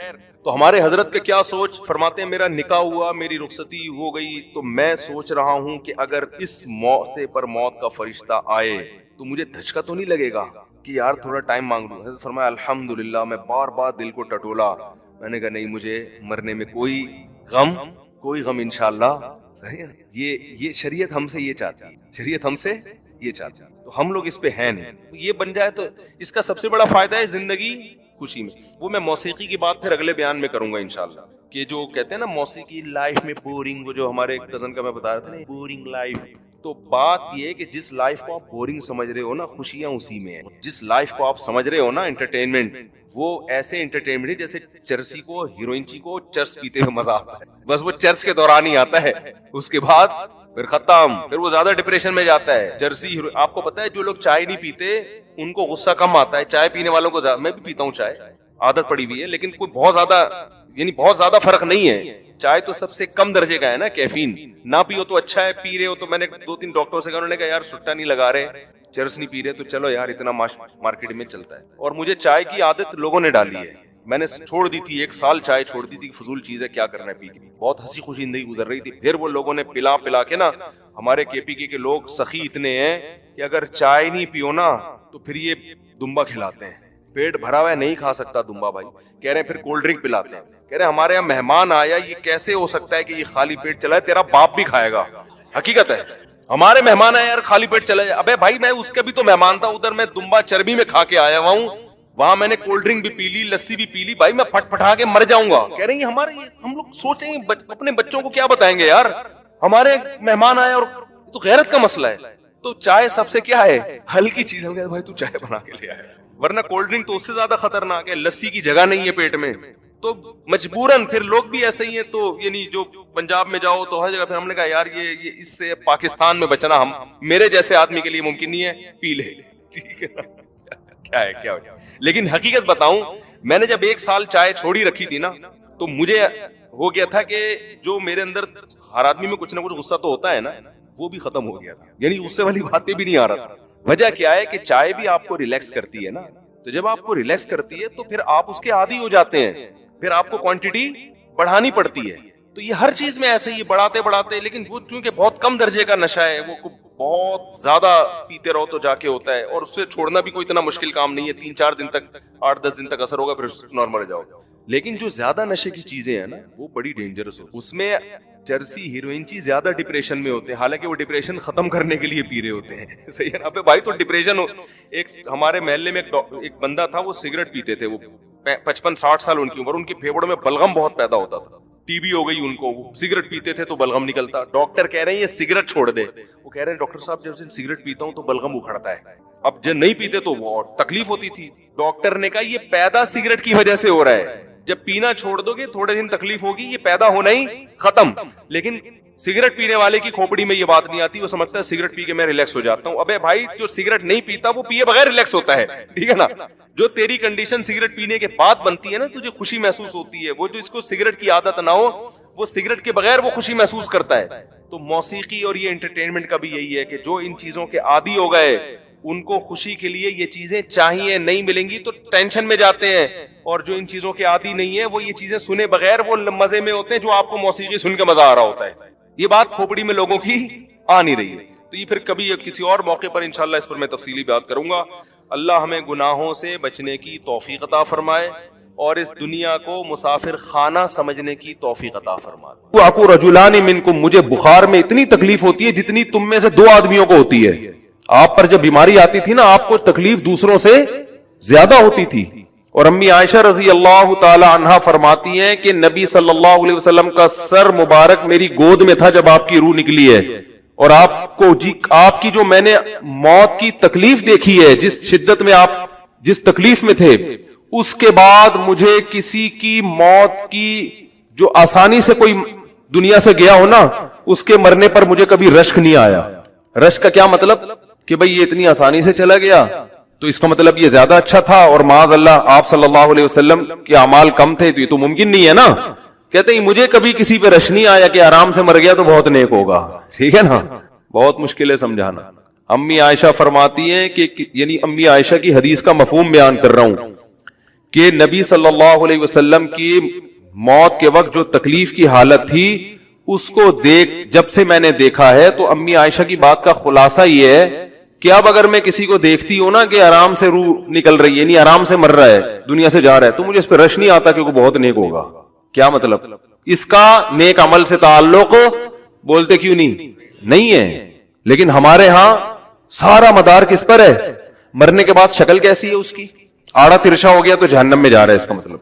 Speaker 1: تو ہمارے حضرت کے کیا سوچ فرماتے ہیں, میرا نکاح ہوا, میری رخصتی ہو گئی, تو میں سوچ رہا ہوں کہ اگر اس موقع پر موت کا فرشتہ آئے تو مجھے دھچکا تو نہیں لگے گا کہ یار تھوڑا ٹائم مانگ لوں. حضرت فرمایا الحمدللہ. میں بار بار دل کو ٹٹولا, میں نے کہا نہیں, مجھے مرنے میں کوئی غم انشاءاللہ. صحیح ہے, یہ شریعت ہم سے یہ چاہتی ہے, شریعت ہم سے یہ چاہتی ہے, تو ہم لوگ اس پہ ہیں نہیں. یہ بن جائے تو اس کا سب سے بڑا فائدہ ہے زندگی خوشی میں. وہ میں موسیقی کی بات پھر اگلے بیان میں کروں گا انشاءاللہ, کہ جو کہتے ہیں نا موسیقی لائف میں بورنگ, وہ جو ہمارے کزن کا میں بتا رہا تھا نا بورنگ لائف, تو بات یہ ہے کہ جس لائف کو آپ بورنگ سمجھ رہے ہو نا, خوشیاں اسی میں ہیں. جس لائف کو آپ سمجھ رہے ہو نا انٹرٹینمنٹ, وہ ایسے انٹرٹینمنٹ ہے جیسے چرسی کو, ہیروئن کو چرس پیتے ہوئے مزہ آتا ہے, بس وہ چرس کے دوران ہی آتا ہے, اس کے بعد پھر ختم, پھر وہ زیادہ ڈپریشن میں جاتا ہے. چرسی آپ کو پتا ہے جو لوگ چائے نہیں پیتے ان کو غصہ کم آتا ہے, چائے پینے والوں کو زیادہ. میں بھی پیتا ہوں چائے, عادت پڑی ہوئی ہے, لیکن کوئی بہت زیادہ فرق نہیں ہے. چائے تو سب سے کم درجے کا ہے نا, کیفین. نہ پیو تو اچھا ہے, پی رہے ہو تو میں نے 2-3 ڈاکٹروں سے کہا, انہوں نے کہا یار سٹا نہیں لگا رہے, چرس نہیں پی رہے, تو چلو یار اتنا مارکیٹ میں چلتا ہے. اور مجھے چائے کی عادت لوگوں نے ڈالی ہے, میں نے چھوڑ دی تھی, 1 سال چائے چھوڑ دی تھی, فضول چیز ہے, کیا کرنا ہے پی کے. بہت ہنسی خوشی زندگی گزر رہی تھی. پھر وہ لوگوں نے پلا کے نا, ہمارے KPK کے لوگ سخی اتنے ہیں کہ اگر چائے نہیں پیو نا تو پھر یہ دمبا کھلاتے ہیں. پیٹ بھرا ہوا ہے نہیں کھا سکتا دمبا بھائی, کہہ رہے ہیں پھر کولڈ ڈرنک پلاتے ہیں. کہہ رہے ہیں ہمارے یہاں مہمان آیا, یہ کیسے ہو سکتا ہے کہ یہ خالی پیٹ چلا ہے, تیرا باپ بھی کھائے گا. حقیقت ہے, ہمارے مہمان آئے یار خالی پیٹ چلا جائے. ابے بھائی میں اس کا بھی تو مہمان تھا, ادھر میں دمبا چربی میں کھا کے آیا ہوا ہوں, وہاں میں نے کولڈ ڈرنک بھی پی لی, لسی بھی پی لی, بھائی میں پھٹ پھٹا کے مر جاؤں گا. کہہ رہے ہیں ہم لوگ سوچیں اپنے بچوں کو کیا بتائیں گے یار, ہمارے مہمان آئے, اور تو غیرت کا مسئلہ ہے. تو چائے سب سے کیا ہے, ہلکی چیز ہے. بھائی تو چائے بنا کے لے آئے, ورنہ کولڈ ڈرنک تو اس سے زیادہ خطرناک ہے. لسی کی جگہ نہیں ہے پیٹ میں, تو مجبوراً پھر لوگ بھی ایسے ہی ہیں. تو یعنی جو پنجاب میں جاؤ تو ہر جگہ پھر ہم نے کہا یار یہ اس سے پاکستان میں بچنا میرے جیسے آدمی کے لیے ممکن نہیں ہے, پی لے, ٹھیک ہے کیا ہو. لیکن حقیقت بتاؤں, میں نے جب 1 سال چائے چھوڑی رکھی تھی نا, تو مجھے ہو گیا تھا کہ جو میرے اندر ہر آدمی میں کچھ نہ کچھ غصہ تو ہوتا ہے نا, وہ بھی ختم ہو گیا تھا. یعنی غصے والی باتیں بھی نہیں آ رہا تھا. وجہ کیا ہے کہ چائے بھی آپ کو ریلیکس کرتی ہے نا, تو جب آپ کو ریلیکس کرتی ہے تو پھر آپ اس کے عادی ہو جاتے ہیں, پھر آپ کو کوانٹٹی بڑھانی پڑتی ہے. تو یہ ہر چیز میں ایسے ہی بڑھاتے, لیکن وہ چونکہ بہت کم درجے کا نشہ ہے, وہ بہت زیادہ پیتے رہو تو جا کے ہوتا ہے, اور اس سے چھوڑنا بھی کوئی اتنا مشکل کام نہیں ہے, 3-4 دن تک 8-10 دن تک اثر ہوگا, پھر نارمل ہو جاؤ گے. لیکن جو زیادہ نشے کی چیزیں ہیں نا وہ بڑی ڈینجرس ہوتی, اس میں چرسی ہیروئن چیز زیادہ ڈپریشن میں ہوتے ہیں, حالانکہ وہ ڈپریشن ختم کرنے کے لیے پی رہے ہوتے ہیں. صحیح ہے نا بھائی, تو ڈپریشن ہو. ایک ہمارے محلے میں ایک بندہ تھا, وہ سگریٹ پیتے تھے, وہ 55-60 سال ان کی عمر, ان کے پھیپڑوں میں بلغم بہت پیدا ہوتا تھا, ٹی بی ہو گئی ان کو, وہ سگریٹ پیتے تھے تو بلغم نکلتا. ڈاکٹر کہہ رہے ہیں یہ سگریٹ چھوڑ دے, وہ کہہ رہے ہیں ڈاکٹر صاحب جب سے سگریٹ پیتا ہوں تو بلغم اکھڑتا ہے. اب جب نہیں پیتے تو وہ تکلیف ہوتی تھی. ڈاکٹر نے کہا یہ پیدا سگریٹ کی وجہ سے ہو رہا ہے, جب پینا چھوڑ دو گے تھوڑے دن تکلیف ہوگی, یہ پیدا ہونا ہی ختم. لیکن سگریٹ پینے والے کی کھوپڑی میں یہ بات نہیں آتی, وہ سمجھتا ہے سگریٹ پی کے میں ریلیکس ہو جاتا ہوں. ابے بھائی جو سگریٹ نہیں پیتا وہ پیے بغیر ریلیکس ہوتا ہے, ٹھیک ہے نا. جو تیری کنڈیشن سگریٹ پینے کے بعد بنتی ہے نا, تجھے خوشی محسوس ہوتی ہے, وہ جو اس کو سگریٹ کی عادت نہ ہو وہ سگریٹ کے بغیر وہ خوشی محسوس کرتا ہے. تو موسیقی اور یہ انٹرٹینمنٹ کا بھی یہی ہے کہ جو ان چیزوں کے عادی ہو گئے ان کو خوشی کے لیے یہ چیزیں چاہیے, نہیں ملیں گی تو ٹینشن میں جاتے ہیں. اور جو ان چیزوں کے عادی نہیں ہے وہ یہ چیزیں سنے بغیر وہ مزے میں ہوتے ہیں, جو آپ کو موسیقی سن کے مزہ آ رہا ہوتا ہے. یہ بات کھوپڑی میں لوگوں کی آ نہیں رہی ہے. تو یہ پھر کبھی کسی اور موقع پر انشاءاللہ اس پر میں تفصیلی بات کروں گا. اللہ ہمیں گناہوں سے بچنے کی توفیق عطا فرمائے اور اس دنیا کو مسافر خانہ سمجھنے کی توفیق عطا فرمائے. وَأَقُولُ رَجُلَانِ مِنْكُمْ, مجھے بخار میں اتنی تکلیف ہوتی ہے جتنی تم میں سے 2 آدمیوں کو ہوتی ہے. آپ پر جب بیماری آتی تھی نا آپ کو تکلیف دوسروں سے زیادہ ہوتی تھی. اور امی عائشہ رضی اللہ تعالی عنہا فرماتی ہیں کہ نبی صلی اللہ علیہ وسلم کا سر مبارک میری گود میں تھا جب آپ کی روح نکلی ہے, اور آپ کو آپ کی جو میں نے موت کی تکلیف دیکھی ہے, جس شدت میں آپ جس تکلیف میں تھے, اس کے بعد مجھے کسی کی موت کی جو آسانی سے کوئی دنیا سے گیا ہو نا, اس کے مرنے پر مجھے کبھی رشک نہیں آیا. رشک کا کیا مطلب کہ بھئی یہ اتنی آسانی سے چلا گیا تو اس کا مطلب یہ زیادہ اچھا تھا, اور معاذ اللہ آپ صلی اللہ علیہ وسلم کے اعمال کم تھے, تو یہ تو ممکن نہیں ہے نا. کہتے ہیں مجھے کبھی کسی پہ رش نہیں آیا کہ آرام سے مر گیا تو بہت نیک ہوگا, ٹھیک ہے نا. بہت مشکل ہے سمجھانا. امی عائشہ فرماتی ہیں کہ یعنی امی عائشہ کی حدیث کا مفہوم بیان کر رہا ہوں کہ نبی صلی اللہ علیہ وسلم کی موت کے وقت جو تکلیف کی حالت تھی اس کو جب سے میں نے دیکھا ہے, تو امی عائشہ کی بات کا خلاصہ یہ ہے کہ اب اگر میں کسی کو دیکھتی ہوں نا کہ آرام سے روح نکل رہی ہے, یعنی آرام سے مر رہا ہے, دنیا سے جا رہا ہے, تو مجھے اس پہ رش نہیں آتا کہ وہ بہت نیک ہوگا. کیا مطلب؟ اس کا نیک عمل سے تعلق بولتے کیوں نہیں ہے. لیکن ہمارے ہاں سارا مدار کس پر ہے؟ مرنے کے بعد شکل کیسی ہے اس کی, آڑا ترشا ہو گیا تو جہنم میں جا رہا ہے اس کا مطلب.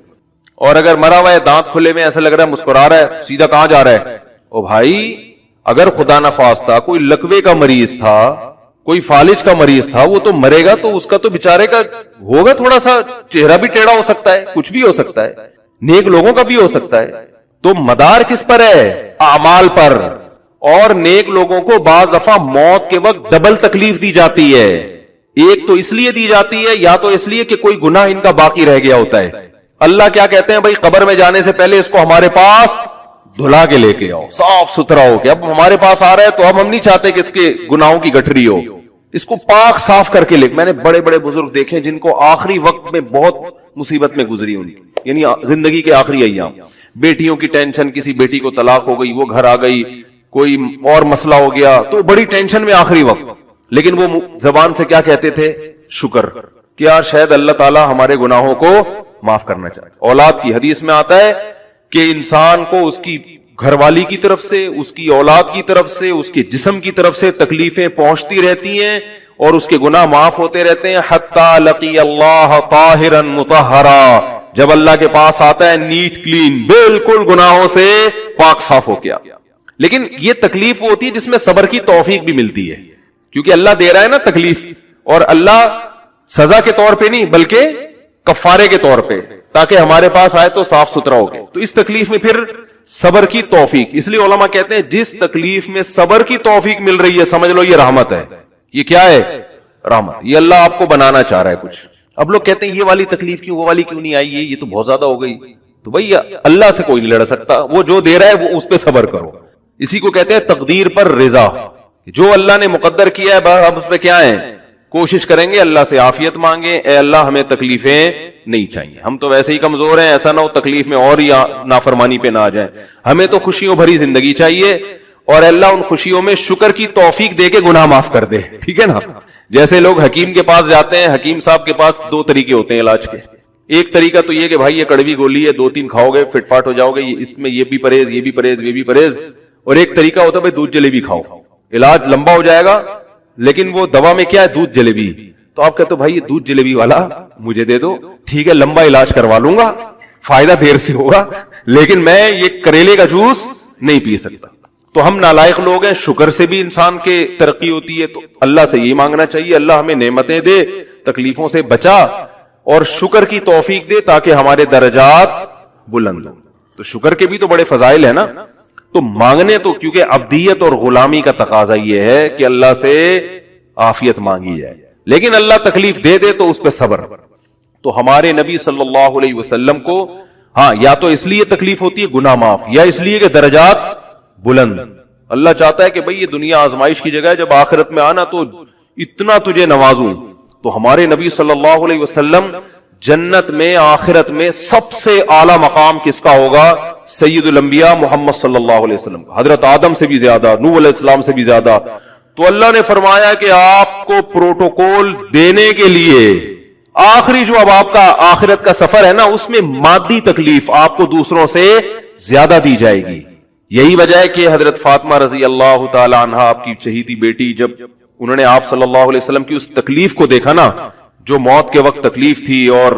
Speaker 1: اور اگر مرا ہوا ہے دانت کھلے میں ایسا لگ رہا ہے مسکرا رہا ہے, سیدھا کہاں جا رہا ہے؟ او بھائی اگر خدا نخواستہ کوئی لکوے کا مریض تھا, کوئی فالج کا مریض تھا, وہ تو مرے گا تو اس کا تو بیچارے کا ہوگا تھوڑا سا چہرہ بھی ٹیڑھا ہو سکتا ہے, کچھ بھی ہو سکتا ہے, نیک لوگوں کا بھی ہو سکتا ہے. تو مدار کس پر ہے؟ اعمال پر. اور نیک لوگوں کو بعض دفعہ موت کے وقت ڈبل تکلیف دی جاتی ہے. ایک تو اس لیے دی جاتی ہے, یا تو اس لیے کہ کوئی گناہ ان کا باقی رہ گیا ہوتا ہے. اللہ کیا کہتے ہیں بھائی قبر میں جانے سے پہلے اس کو ہمارے پاس دھلا کے لے کے آؤ, صاف ستھرا ہو کے. اب ہمارے پاس آ رہا ہے تو اب ہم نہیں چاہتے کہ اس کے گناہوں کی گٹھری ہو, اس کو پاک صاف کر کے لے. میں نے بڑے بڑے بزرگ دیکھے جن کو آخری وقت میں بہت مصیبت میں گزری ان کی, یعنی زندگی کے آخری ایام, بیٹیوں کی ٹینشن, کسی بیٹی کو طلاق ہو گئی وہ گھر آ گئی, کوئی اور مسئلہ ہو گیا تو بڑی ٹینشن میں آخری وقت. لیکن وہ زبان سے کیا کہتے تھے؟ شکر. کیا شاید اللہ تعالیٰ ہمارے گناہوں کو معاف کرنا چاہتے. اولاد کی حدیث میں آتا ہے کہ انسان کو اس کی گھر والی کی طرف سے, اس کی اولاد کی طرف سے, اس کے جسم کی طرف سے تکلیفیں پہنچتی رہتی ہیں اور اس کے گناہ معاف ہوتے رہتے ہیں حتی لقی اللہ طاہرا مطہرا, جب اللہ کے پاس آتا ہے نیٹ کلین, بالکل گناہوں سے پاک صاف ہو گیا. لیکن یہ تکلیف ہوتی ہے جس میں صبر کی توفیق بھی ملتی ہے, کیونکہ اللہ دے رہا ہے نا تکلیف, اور اللہ سزا کے طور پہ نہیں بلکہ کفارے کے طور پہ, تاکہ ہمارے پاس آئے تو صاف ستھرا ہو گئے. تو اس تکلیف میں پھر صبر کی توفیق, اس لیے علماء کہتے ہیں جس تکلیف میں صبر کی توفیق مل رہی ہے سمجھ لو یہ رحمت ہے. یہ کیا ہے؟ رحمت. یہ اللہ آپ کو بنانا چاہ رہا ہے کچھ. اب لوگ کہتے ہیں یہ والی تکلیف کیوں, وہ والی کیوں نہیں آئی, یہ تو بہت زیادہ ہو گئی. تو بھائی اللہ سے کوئی نہیں لڑ سکتا, وہ جو دے رہا ہے وہ اس پہ صبر کرو. اسی کو کہتے ہیں تقدیر پر رضا. جو اللہ نے مقدر کیا ہے اب اس پہ کیا ہے, کوشش کریں گے اللہ سے عافیت مانگیں, اے اللہ ہمیں تکلیفیں نہیں چاہیے, ہم تو ویسے ہی کمزور ہیں, ایسا نہ ہو تکلیف میں اور ہی نافرمانی پہ نہ آ جائیں, ہمیں تو خوشیوں بھری زندگی چاہیے. اور اللہ ان خوشیوں میں شکر کی توفیق دے کے گناہ معاف کر دے. ٹھیک ہے نا. جیسے لوگ حکیم کے پاس جاتے ہیں, حکیم صاحب کے پاس دو طریقے ہوتے ہیں علاج کے. ایک طریقہ تو یہ کہ بھائی یہ کڑوی گولی ہے, 2-3 کھاؤ گے فٹ فاٹ ہو جاؤ گے, اس میں یہ بھی پرہیز, یہ بھی پرہیز, یہ بھی پرہیز. اور ایک طریقہ ہوتا ہے بھائی دودھ جلیبی کھاؤ, علاج لمبا ہو جائے گا, لیکن وہ دوا میں کیا ہے, دودھ جلیبی. تو آپ کہتے ہو بھائی یہ دودھ جلیبی والا مجھے دے دو, ٹھیک ہے لمبا علاج کروا لوں گا, فائدہ دیر سے ہوگا, لیکن میں یہ کریلے کا جوس نہیں پی سکتا. تو ہم نالائق لوگ ہیں. شکر سے بھی انسان کے ترقی ہوتی ہے, تو اللہ سے یہ مانگنا چاہیے اللہ ہمیں نعمتیں دے, تکلیفوں سے بچا, اور شکر کی توفیق دے تاکہ ہمارے درجات بلند ہوں. تو شکر کے بھی تو بڑے فضائل ہیں نا. تو مانگنے تو کیونکہ عبدیت اور غلامی کا تقاضا یہ ہے کہ اللہ سے عافیت مانگی جائے, لیکن اللہ تکلیف دے دے تو اس پہ صبر. تو ہمارے نبی صلی اللہ علیہ وسلم کو ہاں یا تو اس لیے تکلیف ہوتی ہے گناہ معاف, یا اس لیے کہ درجات بلند. اللہ چاہتا ہے کہ بھئی یہ دنیا آزمائش کی جگہ ہے, جب آخرت میں آنا تو اتنا تجھے نوازوں. تو ہمارے نبی صلی اللہ علیہ وسلم جنت میں آخرت میں سب سے اعلی مقام کس کا ہوگا؟ سید الانبیاء محمد صلی اللہ علیہ وسلم, حضرت آدم سے بھی زیادہ, نوح علیہ السلام سے بھی زیادہ. تو اللہ نے فرمایا کہ آپ کو پروٹوکول دینے کے لیے آخری جو اب آپ کا آخرت کا سفر ہے نا, اس میں مادی تکلیف آپ کو دوسروں سے زیادہ دی جائے گی. یہی وجہ ہے کہ حضرت فاطمہ رضی اللہ تعالی عنہا, آپ کی چہیتی بیٹی, جب انہوں نے آپ صلی اللہ علیہ وسلم کی اس تکلیف کو دیکھا نا, جو موت کے وقت تکلیف تھی اور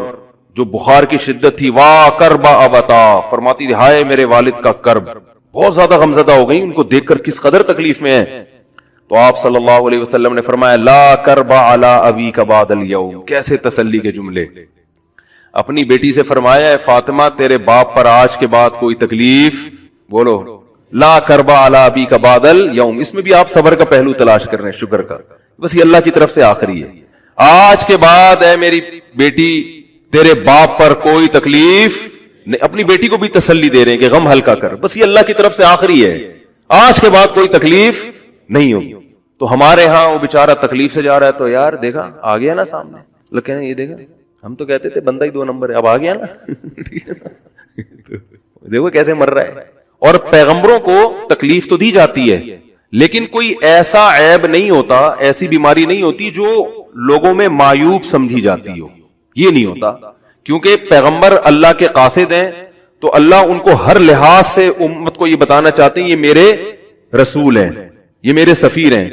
Speaker 1: جو بخار کی شدت تھی, واہ کرب ابتا, فرماتی تھی ہائے میرے والد کا کرب. بہت زیادہ غمزدہ ہو گئی ان کو دیکھ کر کس قدر تکلیف میں ہیں. تو آپ صلی اللہ علیہ وسلم نے فرمایا لا کرب علی ابیک بعد الیوم. کیسے تسلی کے جملے. اپنی بیٹی سے فرمایا ہے فاطمہ تیرے باپ پر آج کے بعد کوئی تکلیف, بولو لا کرب علی ابیک بعد الیوم. اس میں بھی آپ صبر کا پہلو تلاش کر رہے ہیں, شکر کا. بس یہ اللہ کی طرف سے آخری ہے. آج کے بعد اے میری بیٹی تیرے باپ پر کوئی تکلیف نہیں. اپنی بیٹی کو بھی تسلی دے رہے ہیں کہ غم ہلکا کر, بس یہ اللہ کی طرف سے آخری ہے, آج کے بعد کوئی تکلیف نہیں ہوگی. تو ہمارے ہاں وہ بیچارہ تکلیف سے جا رہا ہے, تو یار دیکھا آ گیا نا سامنے, لوگ کہتے ہیں یہ دیکھا, ہم تو کہتے تھے بندہ ہی 2 نمبر ہے, اب آ گیا نا, دیکھو کیسے مر رہا ہے. اور پیغمبروں کو تکلیف تو دی جاتی ہے, لیکن کوئی ایسا عیب نہیں ہوتا, ایسی بیماری نہیں ہوتی جو لوگوں میں معیوب سمجھی جاتی ہو. یہ نہیں ہوتا, کیونکہ پیغمبر اللہ کے قاصد ہیں, تو اللہ ان کو ہر لحاظ سے امت کو یہ بتانا چاہتے ہیں یہ میرے رسول ہیں, یہ میرے سفیر ہیں.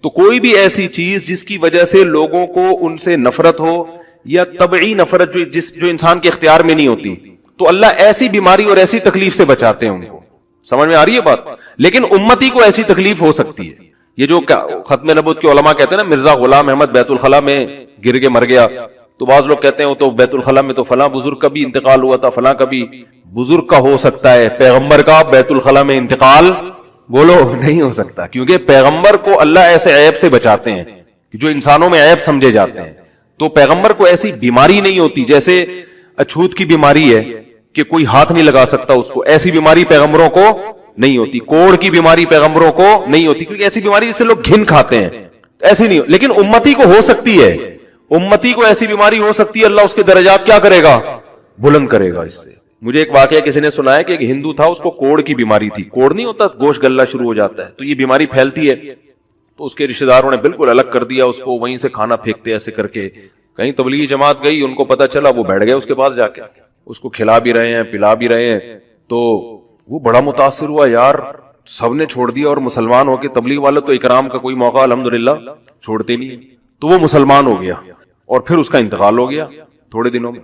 Speaker 1: تو کوئی بھی ایسی چیز جس کی وجہ سے لوگوں کو ان سے نفرت ہو, یا طبعی نفرت جو انسان کے اختیار میں نہیں ہوتی, تو اللہ ایسی بیماری اور ایسی تکلیف سے بچاتے ہیں ان کو. سمجھ میں آ رہی ہے بات. لیکن امتی کو ایسی تکلیف ہو سکتی ہے. یہ جو ختم نبوت کے علماء کہتے ہیں نا مرزا غلام احمد بیت الخلا میں گر کے مر گیا, تو بعض لوگ کہتے ہیں وہ تو بیت الخلا میں تو فلاں بزرگ کا بھی انتقال ہوا تھا, فلاں کا بھی. بزرگ کا ہو سکتا ہے, پیغمبر کا بیت الخلا میں انتقال بولو نہیں ہو سکتا, کیونکہ پیغمبر کو اللہ ایسے عیب سے بچاتے ہیں جو انسانوں میں عیب سمجھے جاتے ہیں. تو پیغمبر کو ایسی بیماری نہیں ہوتی, جیسے اچھوت کی بیماری ہے کہ کوئی ہاتھ نہیں لگا سکتا اس کو, ایسی بیماری پیغمبروں کو نہیں ہوتی. کوڑ کی بیماری پیغمبروں کو نہیں ہوتی, کیونکہ ایسی بیماری جس سے لوگ گھن کھاتے ہیں, ایسی نہیں. لیکن امتی کو ہو سکتی ہے, امتی کو ایسی بیماری ہو سکتی ہے, اللہ اس کے درجات کیا کرے گا, بلند کرے گا اس سے. مجھے ایک واقعہ کسی نے سنایا کہ ایک ہندو تھا, اس کو کوڑ کی بیماری تھی. کوڑ نہیں ہوتا, گوشت گلنا شروع ہو جاتا ہے, تو یہ بیماری پھیلتی ہے. تو اس کے رشتہ داروں نے بالکل الگ کر دیا اس کو, وہیں سے کھانا پھینکتے ایسے کر کے. کہیں تبلیغی جماعت گئی, ان کو پتا چلا, وہ بیٹھ گئے اس کے پاس جا کے, اس کو کھلا بھی رہے ہیں پلا بھی رہے ہیں. تو وہ بڑا متاثر ہوا, یار سب نے چھوڑ دیا اور مسلمان ہو کے, تبلیغ والے تو اکرام کا کوئی موقع الحمدللہ چھوڑتے نہیں. تو وہ مسلمان ہو گیا اور پھر اس کا انتقال ہو گیا تھوڑے دنوں میں.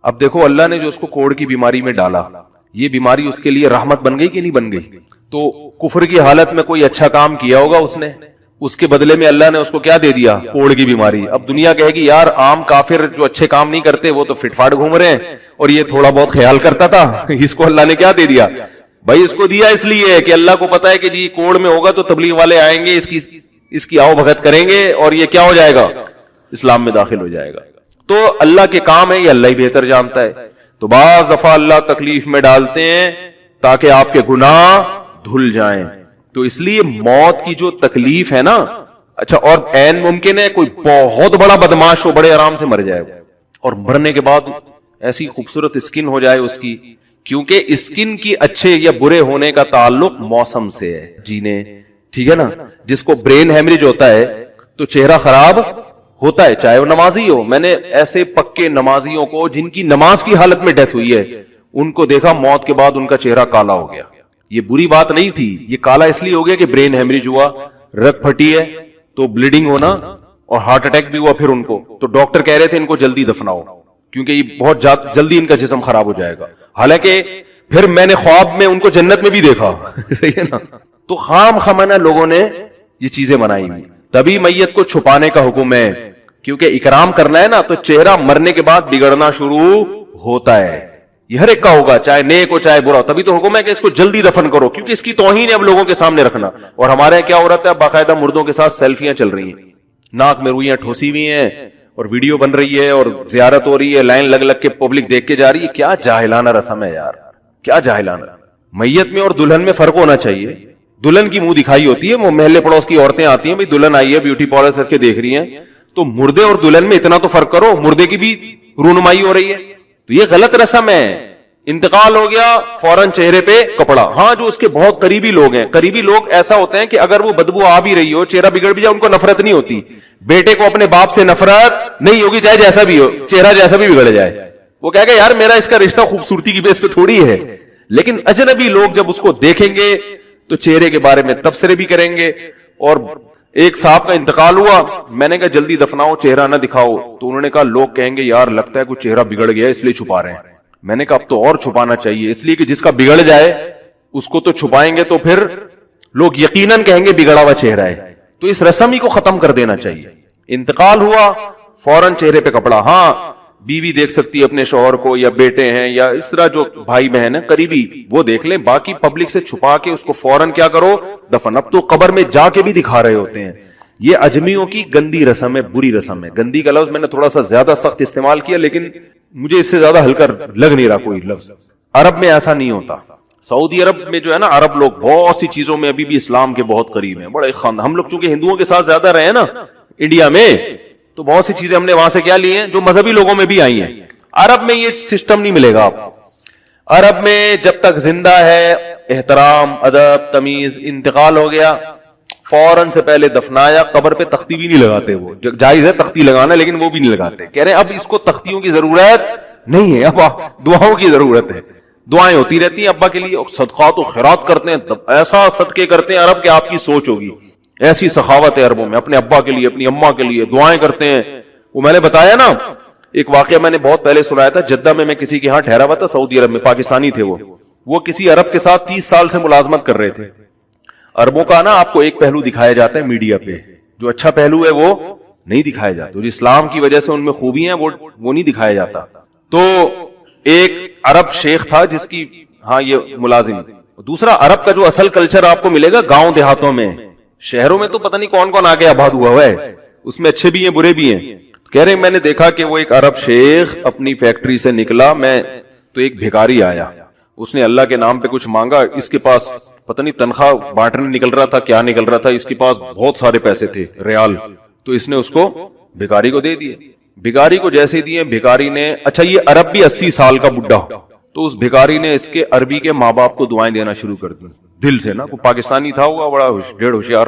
Speaker 1: اب دیکھو اللہ نے جو اس کو کوڑ کی بیماری میں ڈالا, یہ بیماری اس کے لیے رحمت بن گئی کہ نہیں بن گئی؟ تو کفر کی حالت میں کوئی اچھا کام کیا ہوگا اس نے, اس کے بدلے میں اللہ نے اس کو کیا دے دیا, کوڑ کی بیماری. اب دنیا کہے گی یار عام کافر جو اچھے کام نہیں کرتے وہ تو فٹ فاٹ گھوم رہے ہیں, اور یہ تھوڑا بہت خیال کرتا تھا, اس کو اللہ نے کیا دے دیا بھائی؟ اس کو دیا اس لیے کہ اللہ کو پتا ہے کہ جی کوڑ میں ہوگا تو تبلیغ والے آئیں گے, اس کی آؤ بھگت کریں گے, اور یہ کیا ہو جائے گا, اسلام میں داخل ہو جائے گا. تو اللہ کے کام ہے, یہ اللہ ہی بہتر جانتا ہے. تو بعض دفعہ اللہ تکلیف میں ڈالتے ہیں تاکہ آپ کے گناہ دھل جائیں. تو اس لیے موت کی جو تکلیف ہے نا, اچھا, اور عین ممکن ہے کوئی بہت بڑا بدماش ہو, بڑے آرام سے مر جائے, اور مرنے کے بعد ایسی خوبصورت اسکن ہو جائے اس کی کیونکہ اسکن کی اچھے یا برے ہونے کا تعلق موسم سے ہے جینے، ٹھیک ہے نا. جس کو برین ہیمریج ہوتا ہے تو چہرہ خراب ہوتا ہے، چاہے وہ نمازی ہو. میں نے ایسے پکے نمازیوں کو جن کی نماز کی حالت میں ڈیتھ ہوئی ہے ان کو دیکھا، موت کے بعد ان کا چہرہ کالا ہو گیا. یہ بری بات نہیں تھی، یہ کالا اس لیے ہو گیا کہ برین ہیمریج ہوا، رگ پھٹی ہے تو بلیڈنگ ہونا اور ہارٹ اٹیک بھی ہوا پھر ان کو. تو ڈاکٹر کہہ رہے تھے ان کو جلدی دفناؤ کیونکہ یہ بہت جلدی ان کا جسم خراب ہو جائے گا. حالانکہ پھر میں نے خواب میں ان کو جنت میں بھی دیکھا. صحیح ہے نا. تو خام خمانہ لوگوں نے یہ چیزیں بنائی ہوئی. تبھی میت کو چھپانے کا حکم ہے، کیونکہ اکرام کرنا ہے نا تو چہرہ مرنے کے بعد بگڑنا شروع ہوتا ہے. یہ ہر ایک کا ہوگا، چاہے نیک ہو چاہے برا. تبھی تو حکم ہے کہ اس کو جلدی دفن کرو، کیونکہ اس کی توہین ہے اب لوگوں کے سامنے رکھنا. اور ہمارے یہاں کیا ہو رہا ہے، باقاعدہ مردوں کے ساتھ سیلفیاں چل رہی ہیں، ناک میں روئیاں ٹھوسی ہوئی ہیں اور ویڈیو بن رہی ہے اور زیارت ہو رہی ہے، لائن لگ لگ کے پبلک دیکھ کے جا رہی ہے. کیا جاہلانہ رسم ہے یار، کیا جاہلانہ. میت میں اور دلہن میں فرق ہونا چاہیے. دلہن کی منہ دکھائی ہوتی ہے، وہ محلے پڑوس کی عورتیں آتی ہیں، بھائی دلہن آئی ہے بیوٹی پارلر کر کے دیکھ رہی ہیں. تو مردے اور دلہن میں اتنا تو فرق کرو، مردے کی بھی رونمائی ہو رہی ہے. تو یہ غلط رسم ہے. انتقال ہو گیا فوراً چہرے پہ کپڑا. ہاں جو اس کے بہت قریبی لوگ ہیں، قریبی لوگ ایسا ہوتے ہیں کہ اگر وہ بدبو آ بھی رہی ہو، چہرہ بگڑ بھی جائے، ان کو نفرت نہیں ہوتی. بیٹے کو اپنے باپ سے نفرت نہیں ہوگی چاہے جیسا بھی ہو، چہرہ جیسا بھی بگڑ جائے. وہ کہے گا یار میرا اس کا رشتہ خوبصورتی کی بیس پہ تھوڑی ہے. لیکن اجنبی لوگ جب اس کو دیکھیں گے تو چہرے کے بارے میں تبصرے بھی کریں گے. اور ایک صاحب کا انتقال ہوا، میں نے کہا جلدی دفناؤ، چہرہ نہ دکھاؤ. تو انہوں نے کہا لوگ کہیں گے یار لگتا ہے کوئی چہرہ بگڑ گیا اس لیے چھپا رہے ہیں. میں نے کہا اب تو اور چھپانا چاہیے، اس لیے کہ جس کا بگڑ جائے اس کو تو چھپائیں گے تو پھر لوگ یقیناً کہیں گے بگڑا ہوا چہرہ ہے. تو اس رسم ہی کو ختم کر دینا چاہیے. انتقال ہوا فوراً چہرے پہ کپڑا. ہاں بیوی دیکھ سکتی ہے اپنے شوہر کو، یا بیٹے ہیں یا اس طرح جو بھائی بہن ہیں قریبی وہ دیکھ لیں، باقی پبلک سے چھپا کے اس کو فوراً کیا کرو، دفن. اب تو قبر میں جا کے بھی دکھا رہے ہوتے ہیں. یہ اجمیوں کی گندی رسم ہے، بری رسم ہے. گندی کا لفظ میں نے تھوڑا سا زیادہ سخت استعمال کیا، لیکن مجھے اس سے زیادہ ہلکا لگ نہیں رہا کوئی لفظ. عرب میں ایسا نہیں ہوتا. سعودی عرب میں جو ہے نا عرب لوگ بہت سی چیزوں میں ابھی بھی اسلام کے بہت قریب ہیں، بڑے خاندان. ہم لوگ چونکہ ہندوؤں کے ساتھ زیادہ رہے ہیں نا انڈیا میں، تو بہت سی چیزیں ہم نے وہاں سے کیا لی ہیں جو مذہبی لوگوں میں بھی آئی ہیں. عرب میں یہ سسٹم نہیں ملے گا آپ. عرب میں جب تک زندہ ہے احترام، ادب، تمیز. انتقال ہو گیا فوراً سے پہلے دفنایا. قبر پہ تختی بھی نہیں لگاتے. وہ جائز ہے تختی لگانا لیکن وہ بھی نہیں لگاتے. کہہ رہے ہیں اب اس کو تختیوں کی ضرورت نہیں ہے، اب دعاؤں کی ضرورت ہے. دعائیں ہوتی رہتی ہیں ابا کے لیے، صدقات و خیرات کرتے ہیں. ایسا صدقے کرتے ہیں عرب کہ آپ کی سوچ ہوگی. ایسی سخاوت ہے عربوں میں، اپنے ابا کے لیے اپنی اماں کے لیے دعائیں کرتے ہیں. وہ میں نے بتایا نا ایک واقعہ میں نے بہت پہلے سنایا تھا. جدہ میں کسی کے ہاں ٹھہرا ہوا تھا سعودی عرب میں، پاکستانی تھے. وہ کسی عرب کے ساتھ 30 سال سے ملازمت کر رہے تھے. عربوں کا نا آپ کو ایک پہلو دکھایا جاتا ہے میڈیا پہ، جو اچھا پہلو ہے وہ نہیں دکھایا جاتا. جو اسلام کی وجہ سے ان میں خوبیاں ہیں وہ نہیں دکھایا جاتا. تو ایک عرب شیخ تھا جس کی ہاں یہ ملازم. دوسرا عرب کا جو اصل کلچر آپ کو ملے گا گاؤں دیہاتوں میں. شہروں میں تو پتہ نہیں کون کون آگے آباد ہوا ہے، اس میں اچھے بھی ہیں برے بھی ہیں. کہہ رہے میں نے دیکھا کہ وہ ایک عرب شیخ اپنی فیکٹری سے نکلا، میں تو ایک بھکاری آیا، اس نے اللہ کے نام پہ کچھ مانگا. اس کے پاس پتہ نہیں تنخواہ بانٹنے نکل رہا تھا کیا نکل رہا تھا، اس کے پاس بہت سارے پیسے تھے ریال. تو اس نے اس کو بھکاری کو دے دیے. بھکاری کو جیسے دیے بھکاری نے، اچھا یہ عرب بھی 80 سال کا بڈھا، تو اس بھکاری نے اس کے عربی کے ماں باپ کو دعائیں دینا شروع کر دی دل سے. نا وہ پاکستانی تھا، ہوا بڑا ڈیڑھ ہوشیار.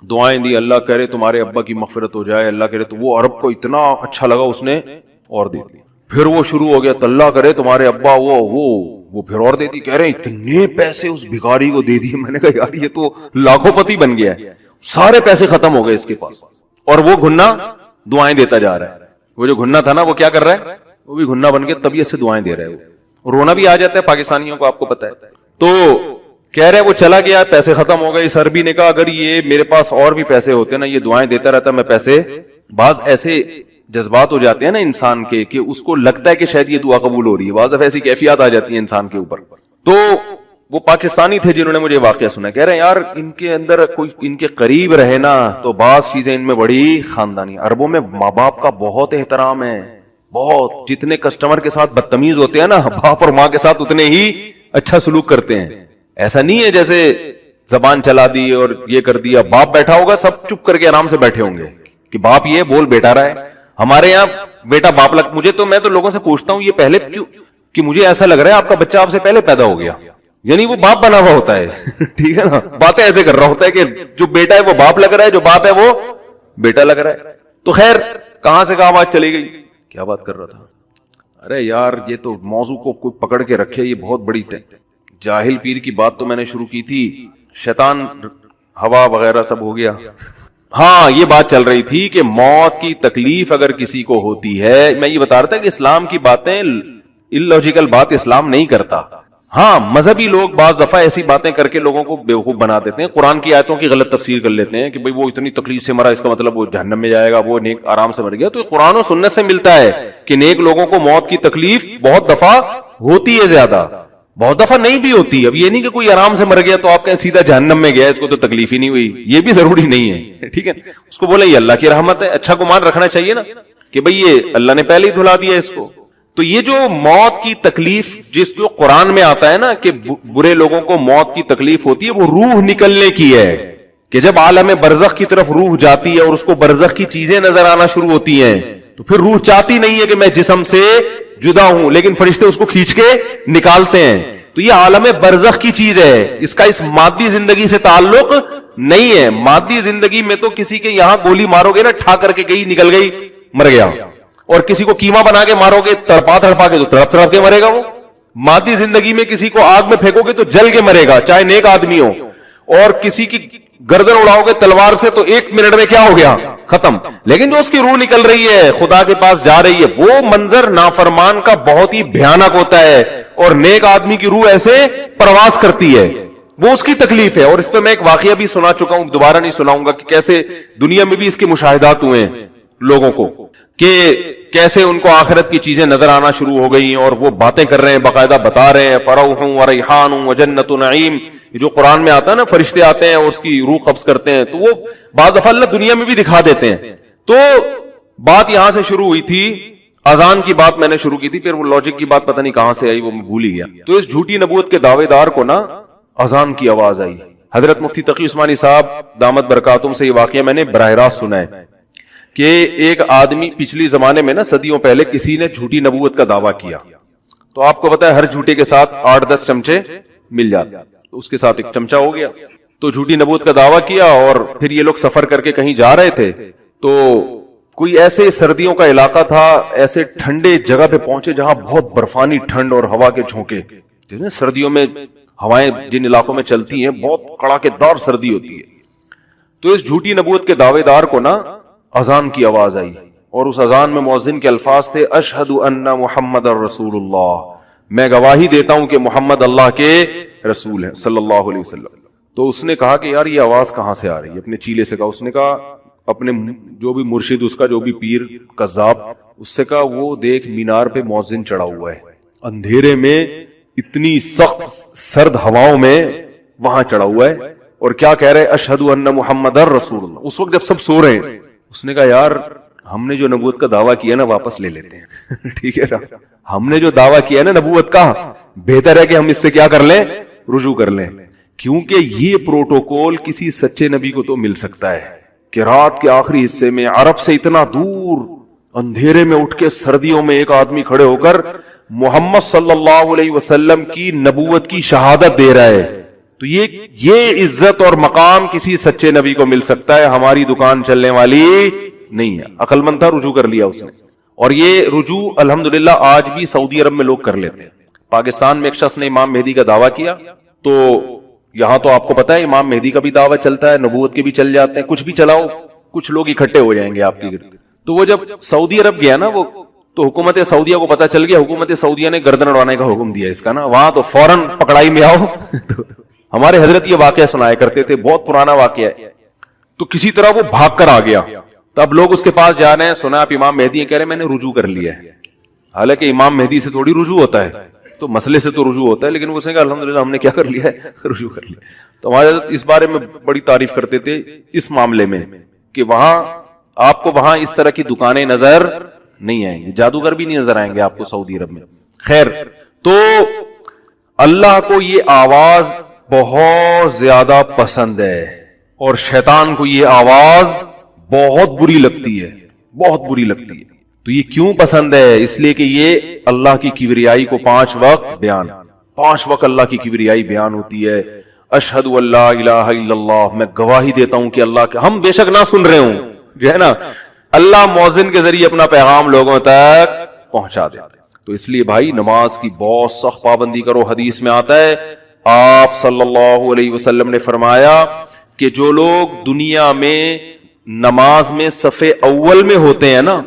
Speaker 1: دعائیں دی، اللہ کرے تمہارے ابا کی مغفرت ہو جائے، اللہ کرے. تو وہ عرب کو اتنا اچھا لگا اس نے اور دے دی. پھر وہ شروع ہو گیا اللہ کرے تمہارے ابا وہ پھر اور دے دی. کہہ رہے ہیں اتنے پیسے اس بھکاری کو دے دیے. میں نے کہا یار یہ تو لاکھوں پتی بن گیا ہے. سارے پیسے ختم ہو گئے اس کے پاس، اور وہ گھنا دعائیں دیتا جا رہا ہے. وہ جو گھنا تھا نا وہ کیا کر رہا ہے، وہ بھی گھنا بن کے طبیعت سے دعائیں دے رہا ہے. وہ رونا بھی آ جاتا ہے پاکستانیوں کو، آپ کو پتا ہے. تو کہہ رہے وہ چلا گیا، پیسے ختم ہو گئے. اس عربی نے کہا اگر یہ میرے پاس اور بھی پیسے ہوتے نا، یہ دعائیں دیتا رہتا میں پیسے. بعض ایسے جذبات ہو جاتے ہیں نا انسان کے کہ اس کو لگتا ہے کہ شاید یہ دعا قبول ہو رہی ہے. بعض دفعہ ایسی کیفیات آ جاتی ہیں انسان کے اوپر. تو وہ پاکستانی تھے جنہوں نے مجھے واقعہ سنا. کہہ رہے ہیں یار ان کے اندر کوئی ان کے قریب رہے نا تو بعض چیزیں ان میں بڑی خاندانی. عربوں میں ماں باپ کا بہت احترام ہے، بہت. جتنے کسٹمر کے ساتھ بدتمیز ہوتے ہیں نا، باپ اور ماں کے ساتھ اتنے ہی اچھا سلوک کرتے ہیں. ایسا نہیں ہے جیسے زبان چلا دی اور یہ کر دیا. باپ بیٹھا ہوگا سب چپ کر کے آرام سے بیٹھے ہوں گے کہ باپ یہ بول بیٹا رہا ہے. ہمارے یہاں بیٹا باپ لگ، میں تو لوگوں سے پوچھتا ہوں یہ پہلے کہ مجھے ایسا لگ رہا ہے آپ کا بچہ آپ سے پہلے پیدا ہو گیا، یعنی وہ باپ بنا ہوا ہوتا ہے ٹھیک ہے نا، باتیں ایسے کر رہا ہوتا ہے کہ جو بیٹا ہے وہ باپ لگ رہا ہے، جو باپ ہے وہ بیٹا لگ رہا ہے. تو خیر کہاں سے کہاں بات چلی گئی، کیا بات کر رہا تھا؟ ارے یار یہ تو موضوع کو کوئی پکڑ کے رکھے، یہ بہت بڑی جاہل پیر کی بات تو میں نے شروع کی تھی، شیطان ہوا وغیرہ سب ہو گیا. ہاں یہ بات چل رہی تھی کہ موت کی تکلیف اگر کسی کو ہوتی ہے، میں یہ بتا رہا تھا کہ اسلام کی باتیں اللاجیکل بات اسلام نہیں کرتا. ہاں مذہبی لوگ بعض دفعہ ایسی باتیں کر کے لوگوں کو بیوقوف بنا دیتے ہیں، قرآن کی آیتوں کی غلط تفسیر کر لیتے ہیں کہ بھئی وہ اتنی تکلیف سے مرا، اس کا مطلب وہ جہنم میں جائے گا، وہ نیک آرام سے مر گیا. تو قرآن و سنت سے ملتا ہے کہ نیک لوگوں کو موت کی تکلیف بہت دفعہ ہوتی ہے، زیادہ بہت دفعہ نہیں بھی ہوتی. اب یہ نہیں کہ کوئی آرام سے مر گیا تو آپ کہیں سیدھا جہنم میں گیا، اس کو تو تکلیف ہی نہیں ہوئی، یہ بھی ضروری نہیں ہے. ٹھیک ہے، اس کو بولے یہ اللہ کی رحمت ہے، اچھا گمان رکھنا چاہیے نا کہ بھئی یہ اللہ نے پہلے ہی دھلا دیا اس کو. تو یہ جو موت کی تکلیف جس کو قرآن میں آتا ہے نا کہ برے لوگوں کو موت کی تکلیف ہوتی ہے، وہ روح نکلنے کی ہے، کہ جب عالم برزخ کی طرف روح جاتی ہے اور اس کو برزخ کی چیزیں نظر آنا شروع ہوتی ہیں، تو پھر روح چاہتی نہیں ہے کہ میں جسم سے جدا ہوں، لیکن فرشتے اس کو کھینچ کے نکالتے ہیں. تو یہ عالم برزخ کی چیز ہے، اس کا اس مادی زندگی سے تعلق نہیں ہے. مادی زندگی میں تو کسی کے یہاں گولی مارو گے نا، ٹھا کر کے گئی نکل گئی مر گیا، اور کسی کو کیما بنا کے مارو گے تڑپا تڑپا کے تو تڑپ تڑپ کے مرے گا وہ. مادی زندگی میں کسی کو آگ میں پھینکو گے تو جل کے مرے گا، چاہے نیک آدمی ہو. اور کسی کی گردن اڑاؤ گے تلوار سے تو ایک منٹ میں کیا ہو گیا، ختم. لیکن جو اس کی روح نکل رہی ہے، خدا کے پاس جا رہی ہے، وہ منظر نافرمان کا بہت ہی بھیانک ہوتا ہے، اور نیک آدمی کی روح ایسے پرواز کرتی ہے، وہ اس کی تکلیف ہے. اور اس پہ میں ایک واقعہ بھی سنا چکا ہوں، دوبارہ نہیں سناؤں گا، کہ کیسے دنیا میں بھی اس کے مشاہدات ہوئے ہیں لوگوں کو، کہ کیسے ان کو آخرت کی چیزیں نظر آنا شروع ہو گئی اور وہ باتیں کر رہے ہیں، باقاعدہ بتا رہے ہیں فروح و ریحان و جنت نعیم. جو قرآن میں آتا ہے نا، فرشتے آتے ہیں اور اس کی روح قبض کرتے ہیں، تو وہ بعض دفعہ اللہ دنیا میں بھی دکھا دیتے ہیں. تو بات یہاں سے شروع ہوئی تھی، اذان کی بات میں نے شروع کی تھی، پھر وہ لاجک کی بات پتہ نہیں کہاں سے آئی، وہ میں بھول ہی گیا. تو اس جھوٹی نبوت کے دعوے دار کو نا اذان کی آواز آئی. حضرت مفتی تقی عثمانی صاحب دامت برکاتہم سے یہ واقعہ میں نے براہ راست سنا ہے کہ ایک آدمی پچھلی زمانے میں نا صدیوں پہلے کسی نے جھوٹی نبوت کا دعویٰ کیا. تو آپ کو پتا ہے ہر جھوٹے کے ساتھ 8-10 چمچے مل جاتے، تو اس کے ساتھ ایک چمچہ ہو گیا. تو جھوٹی نبوت کا دعویٰ کیا، اور پھر یہ لوگ سفر کر کے کہیں جا رہے تھے، تو کوئی ایسے سردیوں کا علاقہ تھا، ایسے ٹھنڈے جگہ پہ پہنچے جہاں بہت برفانی ٹھنڈ اور ہوا کے جھونکے. سردیوں میں ہوائیں جن علاقوں میں چلتی ہیں بہت کڑاکے دار سردی ہوتی ہے. تو اس جھوٹی نبوت کے دعوے دار کو نا اذان کی آواز آئی، اور اس اذان میں مؤذن کے الفاظ تھے اشہد ان محمد رسول اللہ، میں گواہی دیتا ہوں کہ محمد اللہ کے رسول ہے صلی اللہ علیہ وسلم. تو اس نے کہا کہ یار یہ آواز کہاں سے آ رہی ہے، اپنے چیلے سے کہا. اس نے کہا اپنے جو بھی مرشد اس کا، جو بھی پیر قذاب، اس سے کہا وہ دیکھ مینار پہ مؤذن چڑھا ہوا ہے، اندھیرے میں اتنی سخت سرد ہواؤں میں وہاں چڑھا ہوا ہے، اور کیا کہہ رہے اشہد ان محمد رسول اللہ. اس وقت جب سب سو رہے ہیں، اس نے کہا یار ہم نے جو نبوت کا دعویٰ کیا نا واپس لے لیتے ہیں ٹھیک ہے نا، ہم نے جو دعویٰ کیا نا نبوت کا، بہتر ہے کہ ہم اس سے کیا کر لیں، رجوع کر لیں. کیونکہ یہ پروٹوکول کسی سچے نبی کو تو مل سکتا ہے کہ رات کے آخری حصے میں عرب سے اتنا دور اندھیرے میں اٹھ کے سردیوں میں ایک آدمی کھڑے ہو کر محمد صلی اللہ علیہ وسلم کی نبوت کی شہادت دے رہا ہے. تو یہ عزت اور مقام کسی سچے نبی کو مل سکتا ہے، ہماری دکان چلنے والی نہیں ہے. عقل مند تھا، رجوع کر لیا اس نے. اور یہ رجوع الحمدللہ آج بھی سعودی عرب میں لوگ کر لیتے ہیں. پاکستان میں ایک شخص نے امام مہدی کا دعویٰ کیا، تو یہاں تو آپ کو پتا ہے امام مہدی کا بھی دعویٰ چلتا ہے، نبوت کے بھی چل جاتے ہیں، کچھ بھی چلاؤ کچھ لوگ اکٹھے ہو جائیں گے آپ کی گرد. تو وہ جب سعودی عرب گیا نا، وہ تو حکومت سعودیہ کو پتا چل گیا، حکومت سعودیہ نے گردن اڑانے کا حکم دیا اس کا نا، وہاں تو فوراً پکڑائی میں آؤ ہمارے حضرت یہ واقعہ سنایا کرتے تھے، بہت پرانا واقعہ ہے. تو کسی طرح وہ بھاگ کر آ گیا. تب لوگ اس کے پاس جا رہے ہیں، سنا آپ امام مہدی ہیں، کہہ رہے ہیں میں نے رجوع کر لیا ہے. حالانکہ امام مہدی سے تھوڑی رجوع ہوتا ہے، تو مسئلے سے تو رجوع ہوتا ہے، لیکن وہ کہا الحمدللہ ہم نے کیا کر لیا ہے، رجوع کر لیا. تو ہمارے حضرت اس بارے میں بڑی تعریف کرتے تھے اس معاملے میں کہ وہاں آپ کو وہاں اس طرح کی دکانیں نظر نہیں آئیں گی، جادوگر بھی نہیں نظر آئیں گے آپ کو سعودی عرب میں. خیر، تو اللہ کو یہ آواز بہت زیادہ پسند ہے، اور شیطان کو یہ آواز بہت بری لگتی ہے، بہت بری لگتی ہے. تو یہ کیوں پسند ہے؟ اس لیے کہ یہ اللہ کی کبریائی کو 5 وقت بیان، 5 وقت اللہ کی کبریائی بیان ہوتی ہے. اشہد اللہ الہ الا اللہ، میں گواہی دیتا ہوں کہ اللہ کے، ہم بے شک نہ سن رہے ہوں جو ہے نا، اللہ مؤذن کے ذریعے اپنا پیغام لوگوں تک پہنچا دیتا ہے. تو اس لیے بھائی نماز کی بہت سخت پابندی کرو. حدیث میں آتا ہے آپ صلی اللہ علیہ وسلم نے فرمایا کہ جو لوگ دنیا میں نماز میں صف اول میں ہوتے ہیں نا،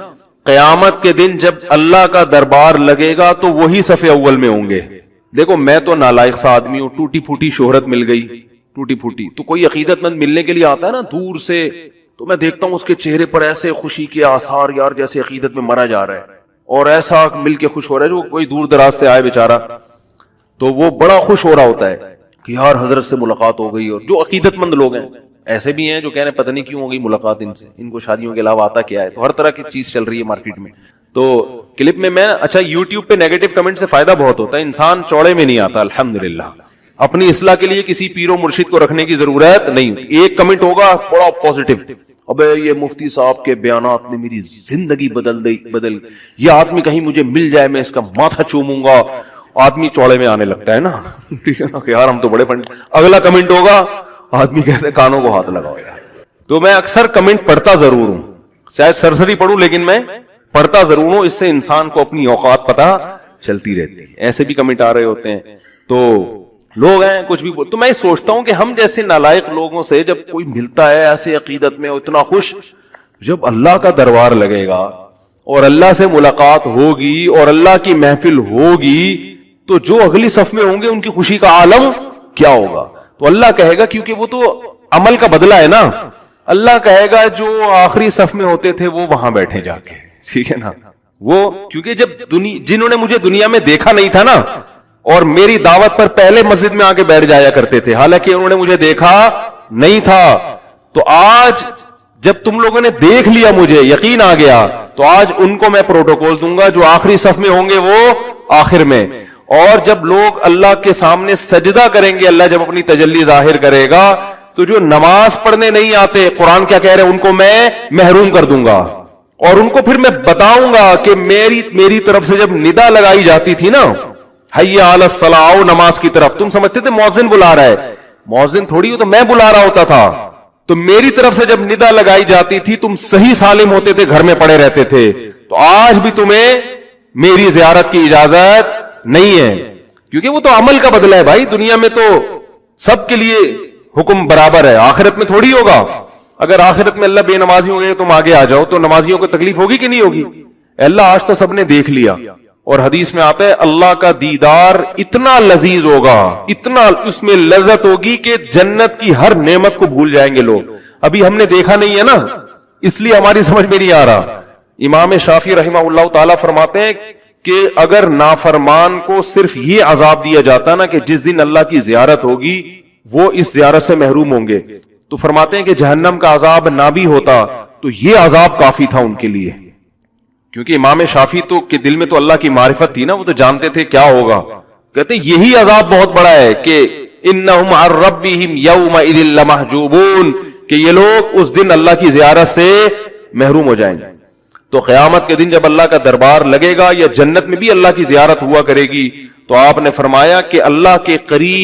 Speaker 1: قیامت کے دن جب اللہ کا دربار لگے گا تو وہی صف اول میں ہوں گے. دیکھو میں تو نالائق سا آدمی ہوں، ٹوٹی پھوٹی شہرت مل گئی، ٹوٹی پھوٹی، تو کوئی عقیدت مند ملنے کے لیے آتا ہے نا دور سے، تو میں دیکھتا ہوں اس کے چہرے پر ایسے خوشی کے آثار، یار جیسے عقیدت میں مرا جا رہا ہے، اور ایسا مل کے خوش ہو رہا ہے. جو کوئی دور دراز سے آئے بیچارہ تو وہ بڑا خوش ہو رہا ہوتا ہے کہ یار حضرت سے ملاقات ہو گئی. اور جو عقیدت مند لوگ ہیں ایسے بھی ہیں جو کہہ رہے ہیں پتہ نہیں کیوں ہو گئی ملاقات ان سے، ان کو شادیوں کے علاوہ آتا کیا ہے. تو ہر طرح کی چیز چل رہی ہے مارکیٹ میں. تو کلپ میں اچھا یوٹیوب پہ نیگیٹو کمنٹ سے فائدہ بہت ہوتا ہے، انسان چوڑے میں نہیں آتا. الحمدللہ اپنی اصلاح کے لیے کسی پیر و مرشد کو رکھنے کی ضرورت نہیں. ایک کمنٹ ہوگا بڑا پازیٹو، ابے یہ مفتی صاحب کے بیانات نے میری زندگی بدل، یہ آدمی کہیں مجھے مل جائے میں اس کا ماتھا چوموں گا. آدمی چوڑے میں آنے لگتا ہے نا، ٹھیک ہے نا کہ یار ہم تو بڑے فنڈ. اگلا کمنٹ ہوگا آدمی کہتے ہیں کانوں کو ہاتھ لگاؤ یار. تو میں اکثر کمنٹ پڑھتا ضرور ہوں، شاید سرسری پڑھوں لیکن میں پڑھتا ضرور ہوں. اس سے انسان کو اپنی اوقات پتہ چلتی رہتی ہے. ایسے بھی کمنٹ آ رہے ہوتے ہیں تو لوگ ہیں کچھ بھی تو میں سوچتا ہوں کہ ہم جیسے نالائق لوگوں سے جب کوئی ملتا ہے ایسے عقیدت میں اتنا خوش، جب اللہ کا دربار لگے گا اور اللہ سے ملاقات ہوگی اور اللہ کی محفل ہوگی تو جو اگلی صف میں ہوں گے ان کی خوشی کا عالم کیا ہوگا. تو اللہ کہے گا، کیونکہ وہ تو عمل کا بدلہ ہے نا، اللہ کہے گا جو آخری صف میں ہوتے تھے وہ وہاں بیٹھے جا کے، ٹھیک ہے نا. وہ کیونکہ جب جنہوں نے مجھے دنیا میں دیکھا نہیں تھا نا اور میری دعوت پر پہلے مسجد میں آ کے بیٹھ جایا کرتے تھے، حالانکہ انہوں نے مجھے دیکھا نہیں تھا، تو آج جب تم لوگوں نے دیکھ لیا مجھے یقین آ گیا تو آج ان کو میں پروٹوکول دوں گا جو آخری صف میں ہوں گے وہ آخر میں. اور جب لوگ اللہ کے سامنے سجدہ کریں گے، اللہ جب اپنی تجلی ظاہر کرے گا تو جو نماز پڑھنے نہیں آتے، قرآن کیا کہہ رہے ہیں، ان کو میں محروم کر دوں گا. اور ان کو پھر میں بتاؤں گا کہ میری طرف سے جب ندا لگائی جاتی تھی نا، حی علی الصلاۃ، آؤ نماز کی طرف، تم سمجھتے تھے مؤذن بلا رہا ہے، مؤذن تھوڑی ہو تو میں بلا رہا ہوتا تھا. تو میری طرف سے جب ندا لگائی جاتی تھی تم صحیح سالم ہوتے تھے، گھر میں پڑے رہتے تھے. تو آج بھی تمہیں میری زیارت کی اجازت نہیں ہے، کیونکہ وہ تو عمل کا بدلہ ہے بھائی. دنیا میں تو سب کے لیے حکم برابر ہے، آخرت میں تھوڑی ہوگا. اگر آخرت میں اللہ بے نمازی ہو گئے تم آگے آ جاؤ تو نمازیوں کو تکلیف ہوگی کہ نہیں ہوگی؟ اللہ آج تو سب نے دیکھ لیا. اور حدیث میں آتا ہے اللہ کا دیدار اتنا لذیذ ہوگا، اتنا اس میں لذت ہوگی کہ جنت کی ہر نعمت کو بھول جائیں گے لوگ. ابھی ہم نے دیکھا نہیں ہے نا، اس لیے ہماری سمجھ میں نہیں آ رہا. امام شافعی رحمہ اللہ تعالی فرماتے ہیں کہ اگر نافرمان کو صرف یہ عذاب دیا جاتا نا کہ جس دن اللہ کی زیارت ہوگی وہ اس زیارت سے محروم ہوں گے، تو فرماتے ہیں کہ جہنم کا عذاب نہ بھی ہوتا تو یہ عذاب کافی تھا ان کے لیے. کیونکہ امام شافعی تو کے دل میں تو اللہ کی معرفت تھی نا، وہ تو جانتے تھے کیا ہوگا. کہتے ہیں یہی عذاب بہت بڑا ہے کہ انہم عن ربہم یومئذ لمحجوبون، کہ یہ لوگ اس دن اللہ کی زیارت سے محروم ہو جائیں گے. تو قیامت کے دن جب اللہ کا دربار لگے گا یا جنت میں بھی اللہ کی زیارت ہوا کرے گی، تو آپ نے فرمایا کہ اللہ کے قریب